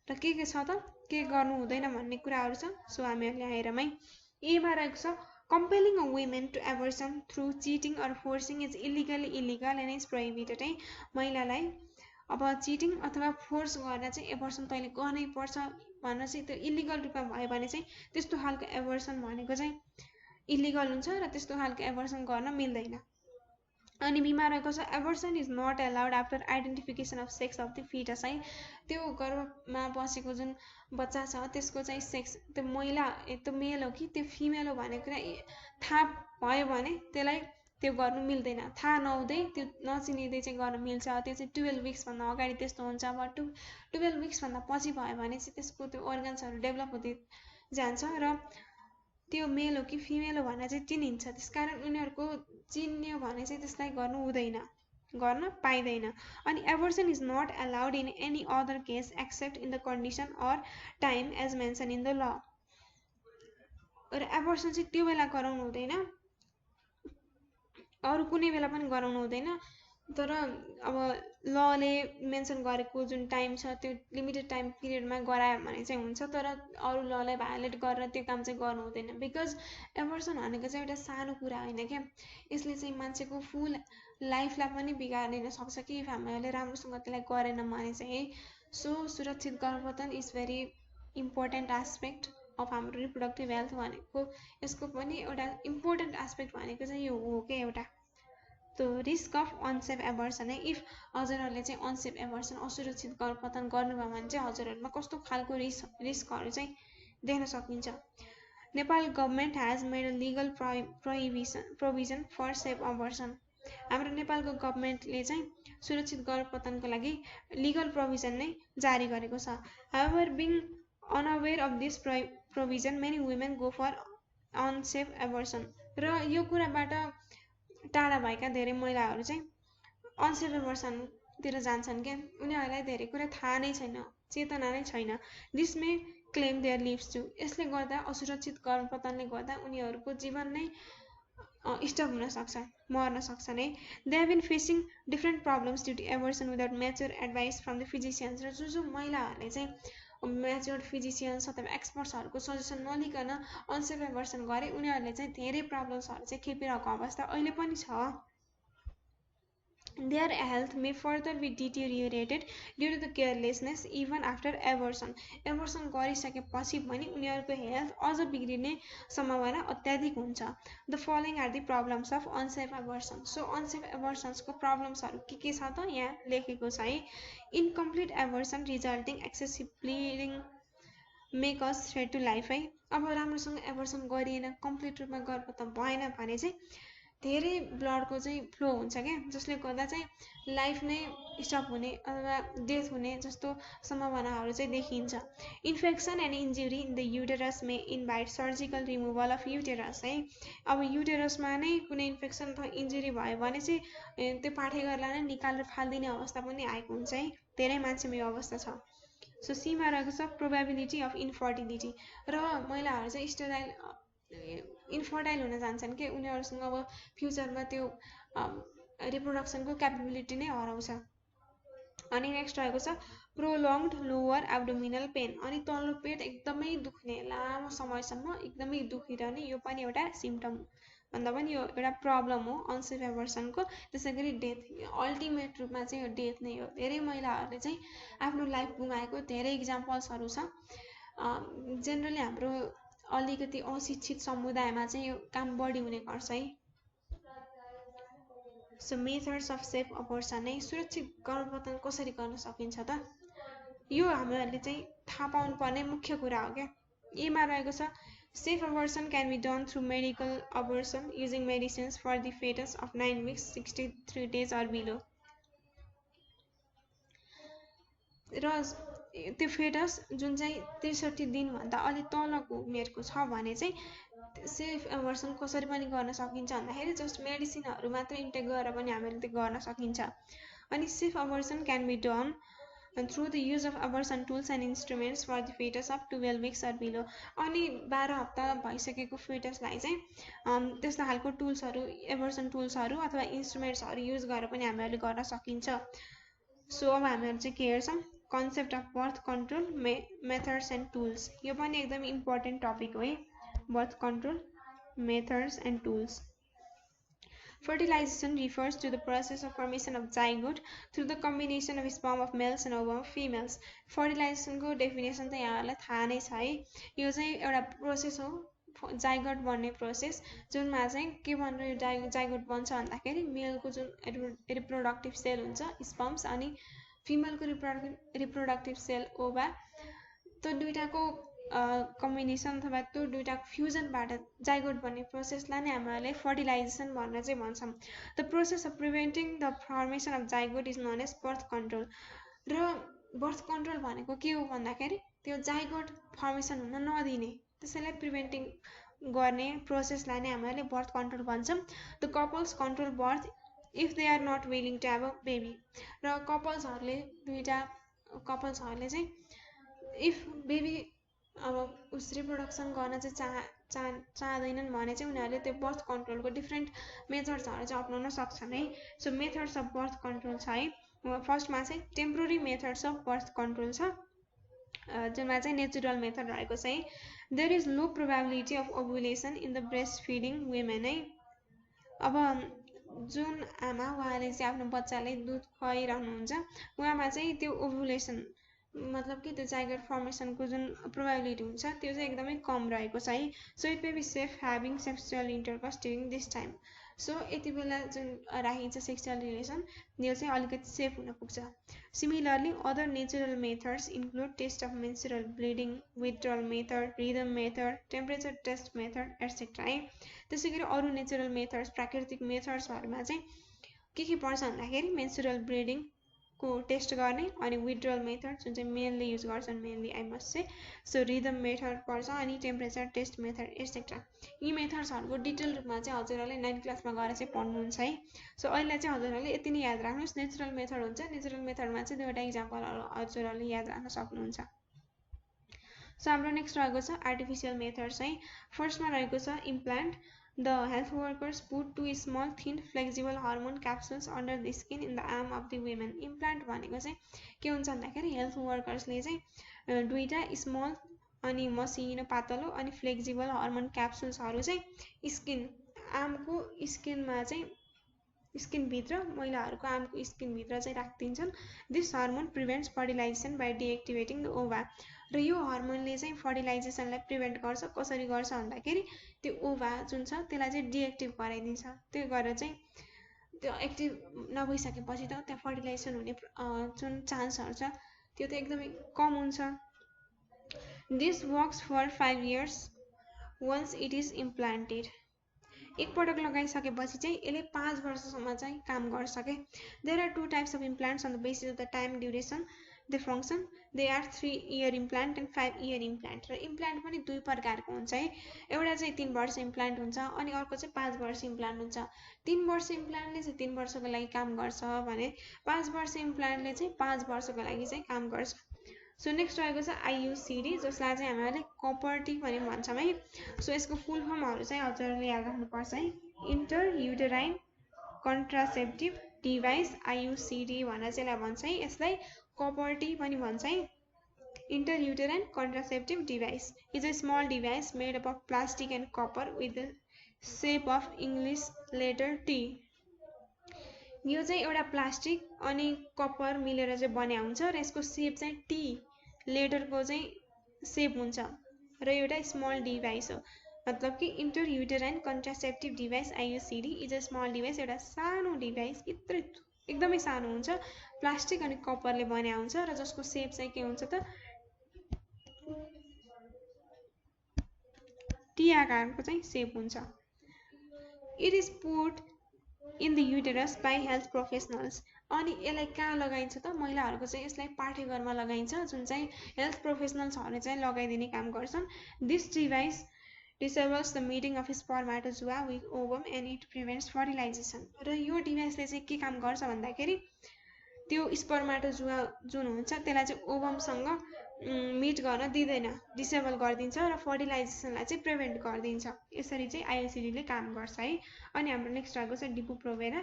र के छ त के गर्नु हुँदैन भन्ने कुराहरु छ सो हामीहरुले हेरमै एमा रहेको छ Compelling a woman to abortion through cheating or forcing is illegally illegal and is prohibited है महिलालाई अब चिटिङ अथवा फोर्स गरेर चाहिँ एबर्सन तैँले गर्नै पर्छ भनेर चाहिँ त्यो इलिगल रूपमा भयो भने चाहिँ त्यस्तो खालको एबर्सन भनेको चाहिँ इलिगल हुन्छ र त्यस्तो खालको एबर्सन गर्न मिल्दैन अनि बिमा रहेको छ abortion is not allowed after identification of sex of the foetus है त्यो गर्भमा बसेको जुन बच्चा छ त्यसको चाहिँ सेक्स त्यो महिला त्यो मेल हो कि त्यो फिमेल हो भन्ने कुरा थाहा भयो भने त्यसलाई त्यो गर्नु मिल्दैन थाहा नहुँदै त्यो नचिनिँदै चाहिँ गर्न मिल्छ त्यो चाहिँ 12 विक्सभन्दा अगाडि त्यस्तो हुन्छ अब 12 विक्सभन्दा पछि भयो भने चाहिँ त्यसको त्यो अर्गन्सहरू डेभलप हुँदै जान्छ र त्यो मेल हो कि फिमेल हो भनेर चाहिँ चिनिन्छ त्यसकारण उनीहरूको चिन्यो भने चाहिँ त्यसलाई गर्नु हुँदैन गर्न पाइदैन अनि abortion is not allowed in any other case except in the condition or time as mention in the law र एबर्सन चाहिँ त्यो बेला गराउनु हुँदैन अरू कुनै बेला पनि गराउनु हुँदैन तर अब लले मेन्सन गरेको जुन टाइम छ त्यो लिमिटेड टाइम पिरियडमा गरायो भने चाहिँ हुन्छ तर अरू ललाई भायोलेट गरेर त्यो काम चाहिँ गर्नु हुँदैन बिकज एबर्सन भनेको चाहिँ एउटा सानो कुरा होइन क्या यसले चाहिँ मान्छेको फुल लाइफलाई पनि बिगारिदिन सक्छ कि हामीले राम्रोसँग त्यसलाई गरेन भने चाहिँ सो सुरक्षित गर्भधारण is very important aspect of हाम्रो रिप्रोडक्टिभ हेल्थ भनेको यसको पनि एउटा इम्पोर्टेन्ट एस्पेक्ट भनेको चाहिँ यो हो क्या एउटा तो रिस्क अफ अनसेफ एबर्सन है इफ हजुरहरूले चाहिँ अनसेफ एबर्सन असुरक्षित गर्भधारण गर्नुभयो भने चाहिँ हजुरहरूमा कस्तो खालको रिस्कहरू चाहिँ देख्न सकिन्छ Nepal government has made a legal provision for safe abortion हाम्रो नेपालको गभर्मेन्टले चाहिँ सुरक्षित गर्भधारणको लागि लिगल प्रोभिजन नै जारी गरेको छ however being unaware of this provision many women go for unsafe abortion र यो कुराबाट टाढा भएका धेरै महिलाहरू चाहिँ अनसेफ एबर्सनतिर जान्छन् क्या उनीहरूलाई धेरै कुरा थाहा नै छैन चेतना नै छैन this may claim their lives to यसले गर्दा असुरक्षित गर्भधारणले गर्दा उनीहरूको जीवन नै स्टप हुन सक्छ मर्न सक्छन् है they have been facing different problems due to abortion without mature advice from the physicians र जो महिलाहरूले चाहिँ म्याच्योर फिजिसियन्स अथवा एक्सपर्ट्सहरूको सजेसन नलिकन अनसेफ एबर्सन गरे उनीहरूले चाहिँ धेरै प्रब्लम्सहरू चाहिँ खेपिरहेको अवस्था अहिले पनि छ Their health may further be deteriorated due to the carelessness even after abortion. Abortion गरिसकेपछि पनि उनीहरूको हेल्थ अझ बिग्रिने सम्भावना अत्याधिक हुन्छ The following are the problems of unsafe abortion. So unsafe abortions को प्रब्लम्सहरू के छ त यहाँ लेखेको छ है Incomplete abortion resulting excessive bleeding make us threat to life है अब राम्रोसँग एबर्सन गरिएन कम्प्लिट रूपमा गर्भधारण भएन भने चाहिँ धेरै ब्लडको चाहिँ फ्लो हुन्छ क्या जसले गर्दा चाहिँ लाइफ नै स्टप हुने अथवा डेथ हुने जस्तो सम्भावनाहरू चाहिँ देखिन्छ infection and injury in the uterus may invite surgical removal of uterus है अब युटेरसमा नै कुनै इन्फेक्सन अथवा इन्जुरी भयो भने चाहिँ त्यो पाठेघरलाई नै निकालेर फालिदिने अवस्था पनि आएको हुन्छ है धेरै मान्छेमा यो अवस्था छ सो सीमा रहेको छ प्रोबेबिलिटी अफ इन्फर्टिलिटी र महिलाहरू चाहिँ स्टेराइल इन्फर्टाइल हुन जान्छन् कि उनीहरूसँग अब फ्युचरमा त्यो रिप्रोडक्सनको क्यापेबिलिटी नै हराउँछ अनि नेक्स्ट रहेको छ प्रोलङ्ड लोवर एब्डोमिनल पेन अनि तल्लो पेट एकदमै दुख्ने लामो समयसम्म एकदमै दुखिरहने यो पनि एउटा सिम्पटम भन्दा पनि यो एउटा प्रब्लम हो अनसेफ एबर्सनको त्यसै गरी डेथ अल्टिमेट रूपमा चाहिँ यो डेथ नै हो धेरै महिलाहरूले चाहिँ आफ्नो लाइफ गुमाएको धेरै इक्जाम्पल्सहरू छ जेनरली हाम्रो अलिकति अशिक्षित समुदायमा चाहिँ यो काम बढी हुने गर्छ है सो मेथड्स अफ सेफ एबर्सन है सुरक्षित गर्भधारण कसरी गर्न सकिन्छ त यो हामीहरूले चाहिँ थाहा पाउनुपर्ने मुख्य कुरा हो क्या एमा रहेको छ safe abortion can be done through medical abortion using medicines for the foetus of 9 weeks 63 days or below र त्यो फेटस जुन चाहिँ 63 दिनभन्दा अलि तलको उमेरको छ भने चाहिँ सेफ एबर्सन कसरी पनि गर्न सकिन्छ भन्दाखेरि जस्ट मेडिसिनहरू मात्र इन्टेक गरेर पनि हामीले त्यो गर्न सकिन्छ अनि safe abortion can be done through the use of abortion tools and instruments for the foetus of 12 weeks or below अनि 12 हप्ता भइसकेको फेटसलाई चाहिँ त्यस्तो खालको टुल्सहरू एबर्सन टुल्सहरू अथवा इन्स्ट्रुमेन्ट्सहरू युज गरेर पनि हामीले गर्न सकिन्छ सो अब हामीहरू चाहिँ के हेर्छौँ concept of birth control methods and tools यो पनि एकदम इम्पोर्टेन्ट टपिक हो है birth control methods and tools. Fertilization refers to the process of formation of zygote through the combination of sperm of males and ovum of females. Fertilization को definition त यहाँहरुलाई थाहा नै छ है। यो चाहिँ एउटा प्रोसेस हो, जाइगोट बन्ने प्रोसेस, जुनमा चाहिँ के भनेर यो जाइगोट बन्छ भन्दाखेरि मेलको जुन रिप्रोडक्टिभ सेल हुन्छ स्पर्म्स अनि फिमेलको रिप्रोडक्टिभ सेल ओभा, त्यो दुईटाको कम्बिनेसन अथवा त्यो दुईटाको फ्युजनबाट जाइगोट बन्ने प्रोसेसलाई नै हामीले फर्टिलाइजेसन भनेर चाहिँ भन्छौँ। The process of preventing the formation of zygote is known as birth control. र बर्थ कन्ट्रोल भनेको के हो भन्दाखेरि त्यो जाइगोट फर्मेसन हुन नदिने, त्यसैलाई प्रिभेन्टिङ गर्ने प्रोसेसलाई नै हामीले बर्थ कन्ट्रोल भन्छौँ। The couples control birth if they are not willing to have a baby. र दुईटा कपल्सहरूले चाहिँ इफ बेबी अब उस रिप्रोडक्सन गर्न चाहिँ चाहँदैनन् भने चाहिँ उनीहरूले त्यो बर्थ कन्ट्रोलको डिफ्रेन्ट मेथड्सहरू चाहिँ अपनाउन सक्छन् है। So methods of birth control छ है। फर्स्टमा चाहिँ temporary methods of birth control छ, जुनमा चाहिँ नेचुरल मेथड रहेको छ है। There is low probability of ovulation in the breast feeding women है। अब जुन आमा उहाँले चाहिँ आफ्नो बच्चाले दुध खुवाइरहनुहुन्छ उहाँमा चाहिँ त्यो ओभुलेसन मतलब कि त्यो जाइगोट फर्मेसनको जुन प्रोबेबिलिटी हुन्छ त्यो चाहिँ एकदमै कम रहेको छ है। So it may be safe having sexual intercourse during this time. So यति बेला जुन राखिन्छ सेक्सुअल रिलेसन यो चाहिँ अलिकति सेफ हुन पुग्छ। Similarly other natural methods include test of menstrual bleeding, withdrawal method, rhythm method, temperature test method etcetera है। त्यसै गरी अरू नेचुरल मेथड्स प्राकृतिक मेथड्सहरूमा चाहिँ के पर्छ भन्दाखेरि मेन्सुरल ब्लिडिङ को टेस्ट गर्ने अनि विथड्रल मेथड जुन चाहिँ मेनली युज गर्छन्, mainly I must say. So rhythm method पर्छ अनि टेम्परेचर टेस्ट मेथड एट्सेट्रा। यी मेथड्सहरूको डिटेल रूपमा चाहिँ हजुरहरूले 9th क्लासमा गएर चाहिँ पढ्नुहुन्छ है। सो अहिले चाहिँ हजुरहरूले यति नै याद राख्नुहोस्, नेचुरल मेथड हुन्छ, नेचुरल मेथडमा चाहिँ दुईवटा इक्जाम्पलहरू हजुरहरूले याद राख्न सक्नुहुन्छ। सो हाम्रो नेक्स्ट रहेको छ आर्टिफिसियल मेथड्स है। फर्स्टमा रहेको छ implant. The health workers put two small thin flexible hormone capsules under the skin in the arm of the women. Implant भनेको चाहिँ के हुन्छ भन्दाखेरि हेल्थ वर्कर्सले चाहिँ दुईटा स्मल अनि मसिनो पातलो अनि फ्लेक्सिबल हर्मोन क्याप्सुल्सहरू चाहिँ स्किन आर्मको स्किनमा चाहिँ स्किनभित्र महिलाहरूको आर्मको स्किनभित्र चाहिँ राखिदिन्छन्। This hormone prevents fertilisation by deactivating the ova. र यो हर्मोनले चाहिँ फर्टिलाइजेसनलाई प्रिभेन्ट गर्छ। कसरी गर्छ भन्दाखेरि त्यो ओभा जुन छ त्यसलाई चाहिँ डिएक्टिभ गराइदिन्छ। त्यो गरेर चाहिँ त्यो एक्टिभ नभइसकेपछि त त्यहाँ फर्टिलाइजेसन हुने जुन चान्सहरू छ त्यो त एकदमै कम हुन्छ। This works for 5 years once it is implanted. एकपटक लगाइसकेपछि चाहिँ यसले 5 वर्षसम्म चाहिँ काम गर्छ के। There are 2 types of implants on the basis of the time duration they function. They are 3 year implant and 5 year implant. र इम्प्लान्ट पनि दुई प्रकारको हुन्छ है। एउटा चाहिँ 3 वर्ष इम्प्लान्ट हुन्छ अनि अर्को चाहिँ 5 वर्ष इम्प्लान्ट हुन्छ। 3 वर्ष इम्प्लान्टले चाहिँ 3 वर्षको लागि काम गर्छ भने 5 वर्ष इम्प्लान्टले चाहिँ 5 वर्षको लागि चाहिँ काम गर्छ। सो नेक्स्ट रहेको छ आइयुसिडी, जसलाई चाहिँ हामीले कपर्टी पनि भन्छौँ है। सो यसको फुल फर्महरू चाहिँ हजुरहरूले याद राख्नुपर्छ है। इन्टर युटेराइन कन्ट्रासेप्टिभ डिभाइस आइयुसिडी भनेर चाहिँ यसलाई भन्छ है। यसलाई कपर्टी पनि भन्छ है। Inter uterine contraceptive device is a small device made up of plastic and copper with the shape of English letter T. यो चाहिँ एउटा प्लास्टिक अनि कपर मिलेर चाहिँ बन्या हुन्छ र यसको सेप चाहिँ टी लेटरको चाहिँ सेप हुन्छ र एउटा स्मल डिभाइस हो। मतलब कि inter uterine contraceptive device IUCD is a small device, एउटा सानो डिभाइस एकदमै सानो हुन्छ, प्लास्टिक अनि कपरले बन्या हुन्छ र जसको सेप चाहिँ के हुन्छ त टी आकारको चाहिँ सेप हुन्छ। It is put in the uterus by health professionals. अनि यसलाई कहाँ लगाइन्छ त महिलाहरूको चाहिँ यसलाई पाठेघरमा लगाइन्छ, जुन चाहिँ हेल्थ प्रोफेसनल्सहरूले चाहिँ लगाइदिने काम गर्छन्। This device disables the meeting of spermatozoa with ovum and it prevents fertilisation. र यो डिभाइसले चाहिँ के काम गर्छ भन्दाखेरि त्यो स्पर्माटोजुआ जुन हुन्छ त्यसलाई चाहिँ ओभमसँग मिट गर्न दिँदैन, डिसेबल गरिदिन्छ र फर्टिलाइजेसनलाई चाहिँ प्रिभेन्ट गरिदिन्छ। यसरी चाहिँ आइयुसिडीले काम गर्छ है। अनि हाम्रो नेक्स्ट रहेको छ Depo-Provera.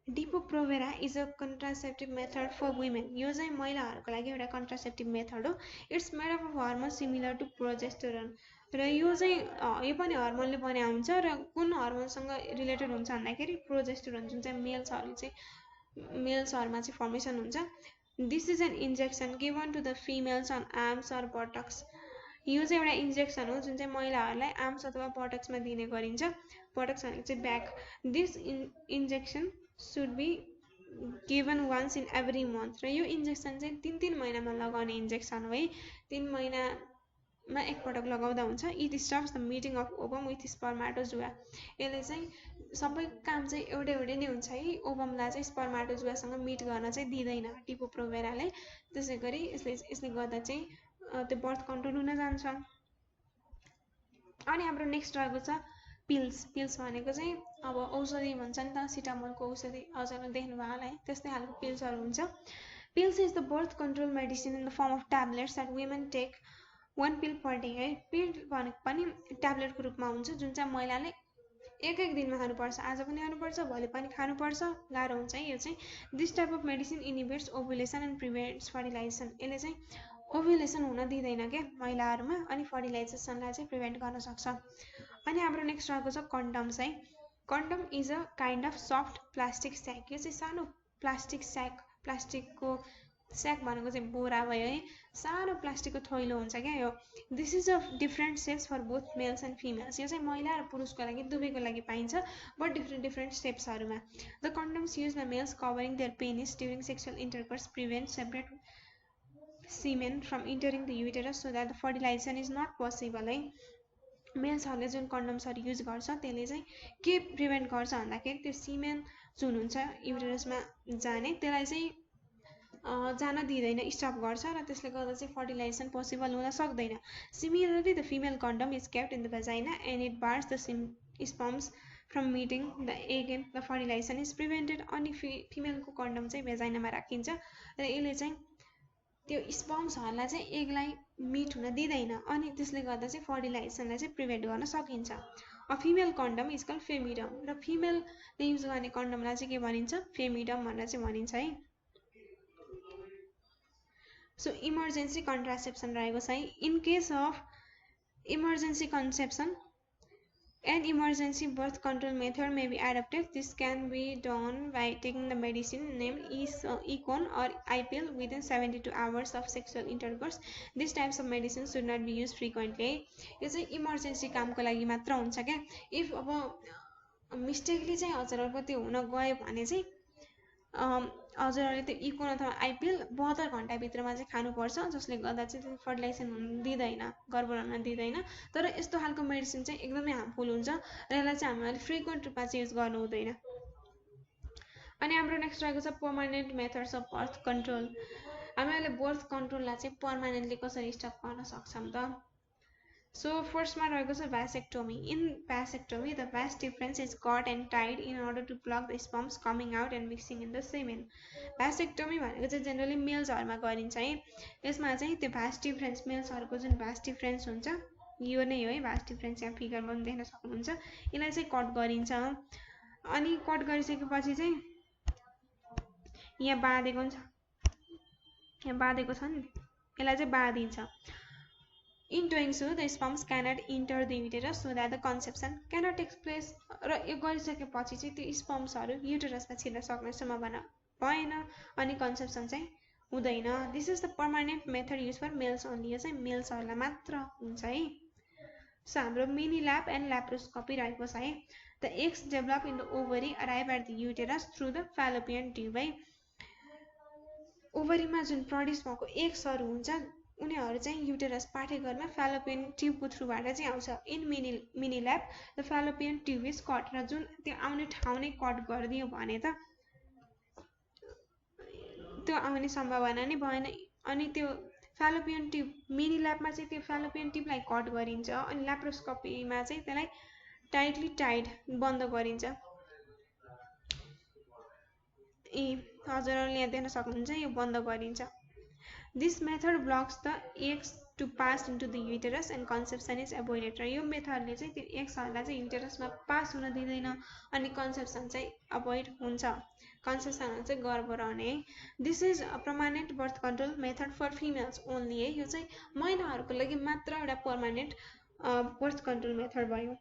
Depo-Provera is a contraceptive method for women. यो चाहिँ महिलाहरूको लागि एउटा कन्ट्रासेप्टिभ मेथड हो। It's made up of hormone similar to progesterone. र यो चाहिँ यो पनि हर्मोनले बने हुन्छ र कुन हर्मोनसँग रिलेटेड हुन्छ भन्दाखेरि प्रोजेस्टेरोन जुन चाहिँ मेल्सहरुमा चाहिँ फर्मेसन हुन्छ। This is an injection given to the females on arms or buttocks. यो चाहिँ एउटा इन्जेक्सन हो जुन चाहिँ महिलाहरूलाई आर्म्स अथवा बटक्समा दिने गरिन्छ। बटक्स भनेको चाहिँ back. This injection should be given once in every month. र यो इन्जेक्सन चाहिँ 3 महिनामा लगाउने इन्जेक्सन हो है। 3 महिनामा एकपटक लगाउँदा हुन्छ। It stops the meeting of ovum with spermatozoa. यसले चाहिँ सबै काम चाहिँ एउटै नै हुन्छ है। ओभमलाई चाहिँ स्पर्माटोजुआसँग मिट गर्न चाहिँ दिँदैन डिपो-प्रोभेराले। त्यसै गरी यसले गर्दा चाहिँ त्यो बर्थ कन्ट्रोल हुन जान्छ। अनि हाम्रो नेक्स्ट रहेको छ पिल्स। पिल्स भनेको चाहिँ अब औषधि भन्छ नि त, सिटामोलको औषधि हजुरले देख्नुभयो होला है, त्यस्तै खालको पिल्सहरू हुन्छ। Pills is the birth control medicine in the form of tablets that women take 1 pill per day है। पिल भनेको पनि ट्याब्लेटको रूपमा हुन्छ जुन चाहिँ महिलाले एक दिनमा खानुपर्छ। आज पनि खानुपर्छ, भोलि पनि खानुपर्छ, गाह्रो हुन्छ है यो चाहिँ। This type of medicine inhibits ovulation and prevents fertilisation. यसले चाहिँ ओभुलेसन हुन दिँदैन क्या महिलाहरूमा, अनि फर्टिलाइजेसनलाई चाहिँ प्रिभेन्ट गर्न सक्छ। अनि हाम्रो नेक्स्ट रहेको छ कन्डम्स है। Condom is a kind of soft plastic sac. यो चाहिँ सानो प्लास्टिक स्याक, प्लास्टिकको स्याक भनेको चाहिँ बोरा भयो है, सानो प्लास्टिकको थैलो हुन्छ क्या यो। This is of different shapes for both males and females. यो चाहिँ महिला र पुरुषको लागि दुवैको लागि पाइन्छ, बट डिफ्रेन्ट सेप्सहरूमा। The condoms use by males covering their penis during sexual intercourse prevent separate semen from entering the uterus so that the fertilisation is not possible है। मेल्सहरूले जुन कन्डम्सहरू युज गर्छ त्यसले चाहिँ के प्रिभेन्ट गर्छ भन्दाखेरि त्यो सिमेन जुन हुन्छ युटेरसमा जाने त्यसलाई चाहिँ जान दिँदैन, स्टप गर्छ र त्यसले गर्दा चाहिँ फर्टिलाइजेसन पोसिबल हुन सक्दैन। Similarly the female condom is kept in the भजाइना and it bars the sperms from meeting the egg and the fertilisation is prevented. अनि फिमेलको कन्डम चाहिँ भेजाइनामा राखिन्छ र यसले चाहिँ त्यो स्पर्म्सहरूलाई चाहिँ एगलाई मिट हुन दिँदैन, अनि त्यसले गर्दा चाहिँ फर्टिलाइजेसनलाई चाहिँ प्रिभेन्ट गर्न सकिन्छ। A female condom is called Femidom. र फिमेलले युज गर्ने कन्डमलाई चाहिँ के भनिन्छ, फेमिडम भनेर चाहिँ भनिन्छ है। सो इमर्जेन्सी कन्ट्रासेप्सन रहेको छ है। In case of emergency conception an emergency birth control method may be adopted. This can be done by taking the medicine named Econ or I-pill within 72 hours of sexual intercourse. These types of medicines should not be used frequently. यो चाहिँ emergency कामको लागि मात्र हुन्छ क्या। If अब mistakenly चाहिँ हजुरहरूको त्यो हुन गयो भने चाहिँ हजुरहरूले त्यो इकोन अथवा आइपिल 72 घण्टाभित्रमा चाहिँ खानुपर्छ, जसले गर्दा चाहिँ त्यो फर्टिलाइजेसन हुन दिँदैन, गर्भधारण हुन दिँदैन। तर यस्तो खालको मेडिसिन चाहिँ एकदमै हार्मफुल हुन्छ र यसलाई चाहिँ हामीले फ्रिक्वेन्ट रूपमा चाहिँ युज गर्नु हुँदैन। अनि हाम्रो नेक्स्ट रहेको छ permanent methods of birth control. हामीले बर्थ कन्ट्रोललाई चाहिँ पर्मानेन्टली कसरी स्टप गर्न सक्छौँ त। So फर्स्टमा रहेको छ vasectomy. In vasectomy, the vas deferens is cut and tied in order to block the sperms coming out and mixing in the semen. Vasectomy भनेको चाहिँ जेनरली मेल्सहरुमा गरिन्छ है। यसमा चाहिँ त्यो vas deferens मेल्सहरुको जुन vas deferens हुन्छ यो नै हो है, vas deferens यहाँ फिगरमा पनि देख्न सक्नुहुन्छ। यसलाई चाहिँ कट गरिन्छ, अनि कट गरिसकेपछि चाहिँ यहाँ बाँधेको छ, यहाँ बाँधेको छ नि, यसलाई चाहिँ बाँधिन्छ। In doing so, the sperms cannot enter the uterus so that the conception cannot take place. र यो गरिसकेपछि चाहिँ त्यो स्पर्म्सहरु युटेरसमा छिर्न सक्ने सम्भावना भएन, अनि कन्सेप्सन चाहिँ हुँदैन। This is the permanent method use for males only. यो चाहिँ मेल्सहरुलाई मात्र हुन्छ है। सो हाम्रो मिनी ल्याप एन्ड ल्याप्रोस्कोपी रहेको छ है। The eggs develop in the ovary arrive at the uterus through the fallopian tube है। ओभरीमा जुन प्रड्युस भएको एग्सहरु हुन्छ उनीहरु चाहिँ युटेरस पाठेघरमा फालोपियन ट्युबको थ्रुबाट चाहिँ आउँछ। In mini lap the fallopian tube is cut. र जुन त्यो आउने ठाउँ नै कट गरिदियो भने त त्यो आउने सम्भावना नै भएन। अनि त्यो फालोपियन ट्युब मिनी ल्यापमा चाहिँ त्यो फालोपियन ट्युबलाई कट गरिन्छ, अनि ल्याप्रोस्कोपीमा चाहिँ त्यसलाई टाइटली टाइड बन्द गरिन्छ। हजुरहरूले यहाँ देख्न सक्नुहुन्छ यो बन्द गरिन्छ। This method blocks the eggs to pass into the uterus and conception is avoided. र यो मेथडले चाहिँ त्यो एग्सहरुलाई चाहिँ युटेरसमा पास हुन दिँदैन, अनि कन्सेप्सन चाहिँ अभोइड हुन्छ। कन्सेप्सन चाहिँ गर्भ रहने। This is a permanent birth control method for females only है। यो चाहिँ महिलाहरुको लागि मात्र एउटा पर्मानेन्ट बर्थ कन्ट्रोल मेथड भयो।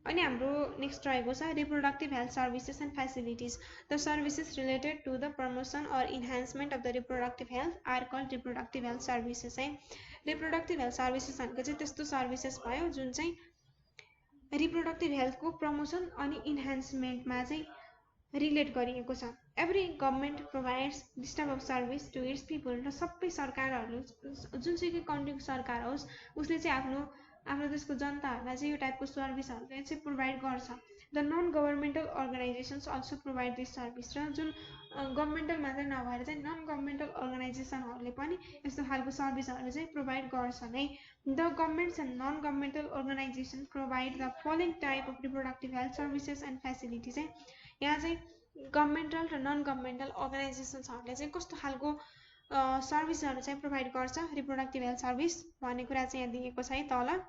अनि हाम्रो नेक्स्ट रहेको छ reproductive health services and facilities. The services related to the promotion or enhancement of the reproductive health are called reproductive health services है। रिप्रोडक्टिभ हेल्थ सर्भिसेस भनेको चाहिँ त्यस्तो सर्भिसेस भयो जुन चाहिँ रिप्रोडक्टिभ हेल्थको प्रमोसन अनि इन्हान्समेन्टमा चाहिँ रिलेट गरिएको छ। Every government provides this type of service to its people. र सबै सरकारहरू जुनसुकै कन्ट्रीको सरकार होस् उसले चाहिँ आफ्नो देशको जनताहरूलाई चाहिँ यो टाइपको सर्भिसहरूले चाहिँ प्रोभाइड गर्छ। The non governmental organisations also provide this service. र जुन गभर्मेन्टल मात्रै नभएर चाहिँ नन गभर्मेन्टल अर्गनाइजेसनहरूले पनि यस्तो खालको सर्भिसहरू चाहिँ प्रोभाइड गर्छन् है। The governments and non governmental organisation provide the following type of reproductive health services and facilities है। यहाँ चाहिँ गभर्मेन्टल र नन गभर्मेन्टल अर्गनाइजेसन्सहरूले चाहिँ कस्तो खालको सर्भिसहरू चाहिँ प्रोभाइड गर्छ रिप्रोडक्टिभ हेल्थ सर्भिस भन्ने कुरा चाहिँ यहाँ दिएको छ है तल।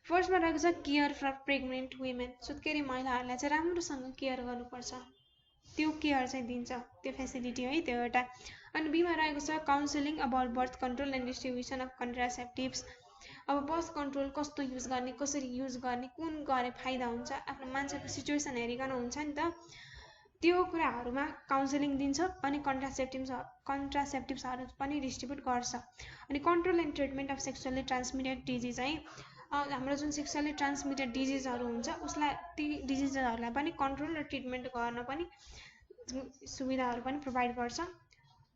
फर्स्टमा रहेको छ केयर फर प्रेग्नेन्ट वुमेन। सुत्केरी महिलाहरूलाई चाहिँ राम्रोसँग केयर गर्नुपर्छ, त्यो केयर चाहिँ दिन्छ, त्यो फेसिलिटी है त्यो एउटा। अनि बीमा रहेको छ counselling about birth control and distribution of contraceptives. अब बर्थ कन्ट्रोल कस्तो युज गर्ने, कसरी युज गर्ने, कुन गरे फाइदा हुन्छ, आफ्नो मान्छेको सिचुएसन हेरिकन हुन्छ नि त, त्यो कुराहरूमा काउन्सिलिङ दिन्छ। अनि कन्ट्रासेप्टिभ्सहरू पनि डिस्ट्रिब्युट गर्छ। अनि control and treatment of sexually transmitted disease है। हाम्रो जुन सेक्सुअली ट्रान्समिटेड डिजिजहरू हुन्छ उसलाई ती डिजिजहरूलाई पनि कन्ट्रोल र ट्रिटमेन्ट गर्न पनि सुविधाहरू पनि प्रोभाइड गर्छ।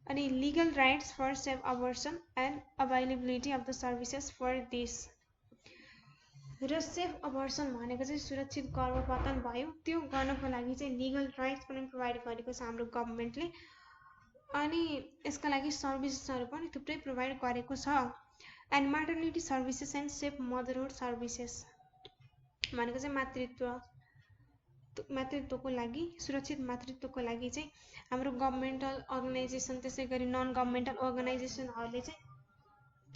अनि legal rights for safe abortion and availability of the services for this. र सेफ अबर्सन भनेको चाहिँ सुरक्षित गर्भपतन भयो, त्यो गर्नको लागि चाहिँ लिगल राइट्स पनि प्रोभाइड गरेको छ हाम्रो गभर्मेन्टले। अनि यसका लागि सर्भिसेसहरू पनि थुप्रै प्रोभाइड गरेको छ। And maternity services and safe motherhood services भनेको चाहिँ मातृत्वको लागि, सुरक्षित मातृत्वको लागि चाहिँ हाम्रो गभर्मेन्टल अर्गनाइजेसन त्यसै गरी नन गभर्मेन्टल अर्गनाइजेसनहरूले चाहिँ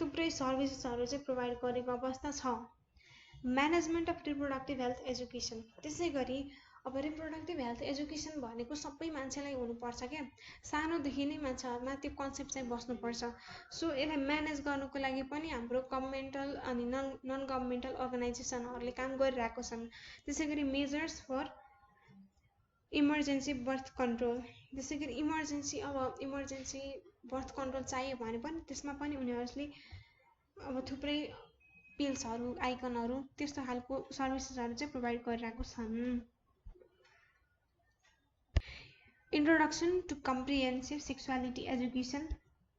थुप्रै सर्भिसेसहरू चाहिँ प्रोभाइड गरेको अवस्था छ। Management of reproductive health education. त्यसै गरी अब रिप्रोडक्टिभ हेल्थ एजुकेसन भनेको सबै मान्छेलाई हुनुपर्छ क्या, सानोदेखि नै मान्छेहरूमा त्यो कन्सेप्ट चाहिँ बस्नुपर्छ। सो यसलाई म्यानेज गर्नुको लागि पनि हाम्रो गभर्मेन्टल अनि नन गभर्मेन्टल अर्गनाइजेसनहरूले काम गरिरहेको छन्। त्यसै गरी measures for emergency birth control. त्यसै गरी इमर्जेन्सी बर्थ कन्ट्रोल चाहियो भने पनि त्यसमा पनि उनीहरूले अब थुप्रै पिल्सहरू, आइकनहरू, त्यस्तो खालको सर्भिसेसहरू चाहिँ प्रोभाइड गरिरहेको छन्। Introduction to comprehensive sexuality education,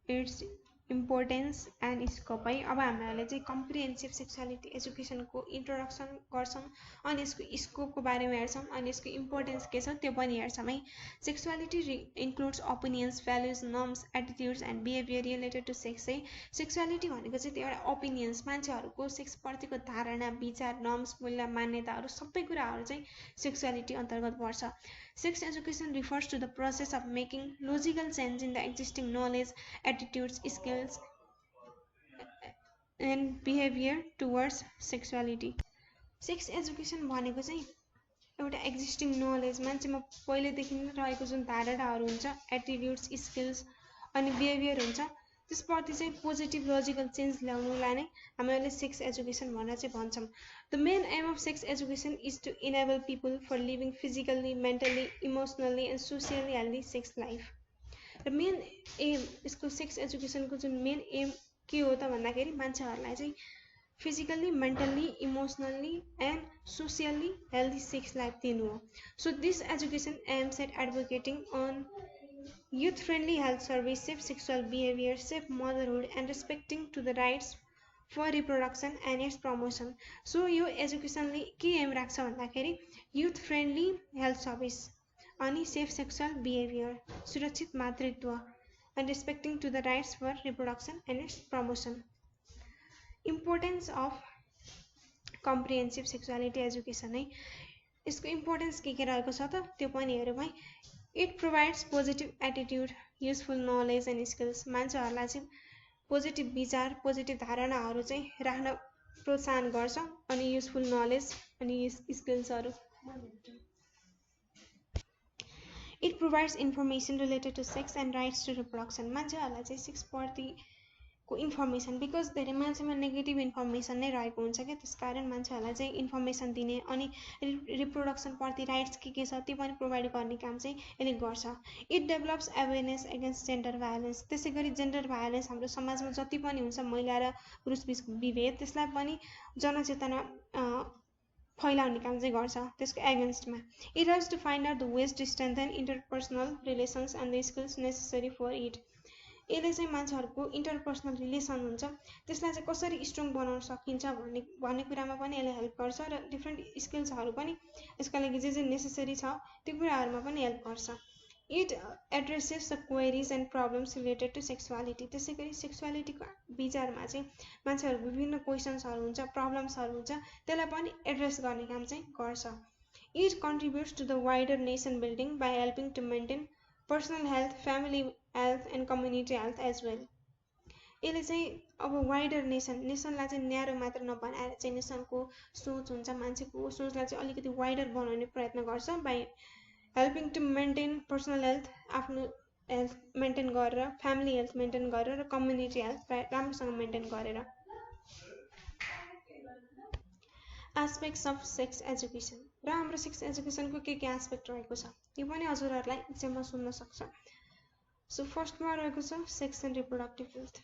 its importance and scope है। अब हामीहरूले चाहिँ कम्प्रिहेन्सिभ सेक्सुअलिटी एजुकेसनको इन्ट्रोडक्सन गर्छौँ, अनि यसको स्कोपको बारेमा हेर्छौँ, अनि यसको इम्पोर्टेन्स के छ त्यो पनि हेर्छौँ है। Sexuality includes opinions, values, norms, attitudes and behaviour related to sex है। सेक्सुअलिटी भनेको चाहिँ त्यो एउटा ओपिनियन्स, मान्छेहरूको सेक्सप्रतिको धारणा, विचार, नर्म्स, मूल्य, मान्यताहरू सबै कुराहरू चाहिँ सेक्सुअलिटी अन्तर्गत पर्छ। Sex education refers to the process of making logical change in the existing knowledge, attitudes, skills and behaviour towards sexuality. Sex education भनेको चाहिँ एउटा एक्जिस्टिङ नलेज, मान्छेमा पहिलेदेखि नै रहेको जुन धारणाहरू हुन्छ, एटिट्युड्स, स्किल्स अनि बिहेभियर हुन्छ, त्यसप्रति चाहिँ पोजिटिभ लोजिकल चेन्ज ल्याउनुलाई नै हामीहरूले सेक्स एजुकेसन भनेर चाहिँ भन्छौँ। The main aim of sex education is to enable people for living physically, mentally, emotionally and socially healthy sex life. र मेन एम यसको सेक्स एजुकेसनको जुन मेन एम के हो त भन्दाखेरि मान्छेहरूलाई चाहिँ physically, mentally, emotionally and socially healthy sex life दिनु हो। So this education aims at advocating on youth friendly health service, safe sexual behavior, safe motherhood and respecting to the rights for reproduction and its promotion. So यो एजुकेसनले के am राख्छ भन्दाखेरि youth friendly health service अनि safe sexual behavior, सुरक्षित मातृत्व and respecting to the rights for reproduction and its promotion. Importance of comprehensive sexuality education है। यसको importance के रहेको छ त त्यो पनि हेरौँ है। It provides positive attitude, useful knowledge and skills. मान्छेहरूलाई चाहिँ पोजिटिभ विचार, पोजिटिभ धारणाहरू चाहिँ राख्न प्रोत्साहन गर्छ, अनि युजफुल नलेज अनि स्किल्सहरू। It provides information related to sex and rights to reproduction. मान्छेहरूलाई चाहिँ सेक्सप्रति को इन्फर्मेसन बिकज धेरै मान्छेमा नेगेटिभ इन्फर्मेसन नै रहेको हुन्छ क्या त्यसकारण मान्छेहरूलाई चाहिँ इन्फर्मेसन दिने अनि रिप्रोडक्सनप्रति राइट्स के छ त्यो पनि प्रोभाइड गर्ने काम चाहिँ यसले गर्छ it develops awareness against gender violence त्यसै गरी जेन्डर भायोलेन्स हाम्रो समाजमा जति पनि हुन्छ महिला र पुरुषबीचको विभेद त्यसलाई पनि जनचेतना फैलाउने काम चाहिँ गर्छ त्यसको एगेन्स्टमा it helps to find out the ways to strengthen interpersonal relations and the skills necessary for it यसले चाहिँ मान्छेहरूको इन्टरपर्सनल रिलेसन हुन्छ त्यसलाई चाहिँ कसरी स्ट्रङ बनाउन सकिन्छ भन्ने कुरामा पनि यसले हेल्प गर्छ र डिफ्रेन्ट स्किल्सहरू पनि यसका लागि जे नेसेसरी छ त्यो कुराहरूमा पनि हेल्प गर्छ it addresses the queries and problems related to sexuality त्यसै गरी सेक्सुअलिटीको विचारमा चाहिँ मान्छेहरूको विभिन्न क्वेसन्सहरू हुन्छ प्रब्लम्सहरू हुन्छ त्यसलाई पनि एड्रेस गर्ने काम चाहिँ गर्छ it contributes to the wider nation building by helping to maintain personal health family health and community health as well यसले चाहिँ अब वाइडर नेसनलाई चाहिँ न्यारो मात्र नबनाएर चाहिँ नेसनको सोच हुन्छ मान्छेको सोचलाई चाहिँ अलिकति वाइडर बनाउने प्रयत्न गर्छ by helping to maintain personal health आफ्नो हेल्थ मेन्टेन गरेर फ्यामिली हेल्थ मेन्टेन गरेर र कम्युनिटी हेल्थ राम्रोसँग मेन्टेन गरेर एस्पेक्ट्स अफ सेक्स एजुकेसन र हाम्रो सेक्स एजुकेसनको के एस्पेक्ट रहेको छ यो पनि हजुरहरूलाई इक्जाममा सुन्न सक्छ सो फर्स्टमा रहेको छ sex and reproductive health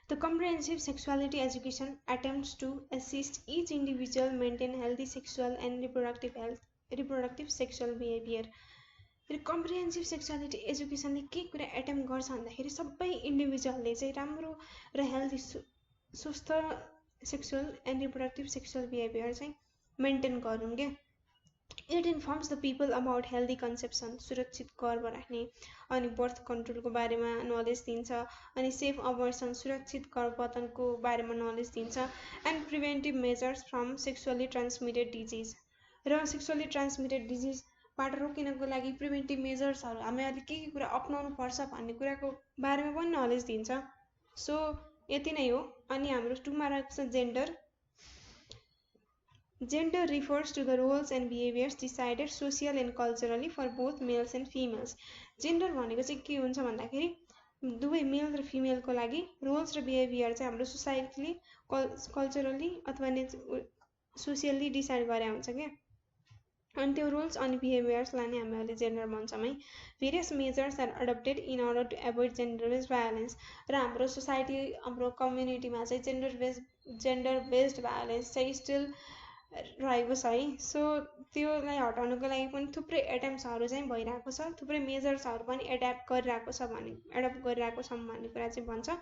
The comprehensive sexuality education attempts to assist each individual maintain healthy sexual and reproductive sexual behavior. Comprehensive sexuality एजुकेसनले के कुरा एटेम्प गर्छ भन्दाखेरि सबै इन्डिभिजुअलले चाहिँ राम्रो र हेल्दी स्वस्थ sexual and reproductive sexual behaviour चाहिँ मेन्टेन गरून् क्या it informs the people about healthy conception सुरक्षित गर्भ राख्ने अनि बर्थ कन्ट्रोलको बारेमा नलेज दिन्छ अनि सेफ अबर्सन सुरक्षित गर्भपतनको बारेमा नलेज दिन्छ and preventive measures from sexually transmitted disease र सेक्सुअली ट्रान्समिटेड डिजिजबाट रोकिनको लागि प्रिभेन्टिभ मेजर्सहरू हामीहरूले के कुरा अपनाउनु पर्छ भन्ने कुराको बारेमा पनि नलेज दिन्छ सो यति नै हो अनि हाम्रो 2 मा रहेको छ gender Gender refers to the roles and behaviors decided socially and culturally for both males and females. Gender भनेको चाहिँ के हुन्छ भन्दाखेरि दुवै मेल र फिमेलको लागि रोल्स र बिहेभियर चाहिँ हाम्रो सोसाइटीले कल्चरली अथवा सोसियली डिसाइड गरे हुन्छ के अनि त्यो रोल्स अनि बिहेभियर्सलाई नै हामीले जेन्डर भन्छौँ है various measures are adopted in order to avoid gender based violence र हाम्रो सोसाइटी हाम्रो कम्युनिटीमा चाहिँ जेन्डर बेस्ड भायोलेन्स चाहिँ स्टिल रहेको छ है सो त्योलाई हटाउनको लागि पनि थुप्रै एटेम्प्ट्सहरू चाहिँ भइरहेको छ थुप्रै मेजर्सहरू पनि एडप्ट गरिरहेको छौँ भन्ने कुरा चाहिँ भन्छ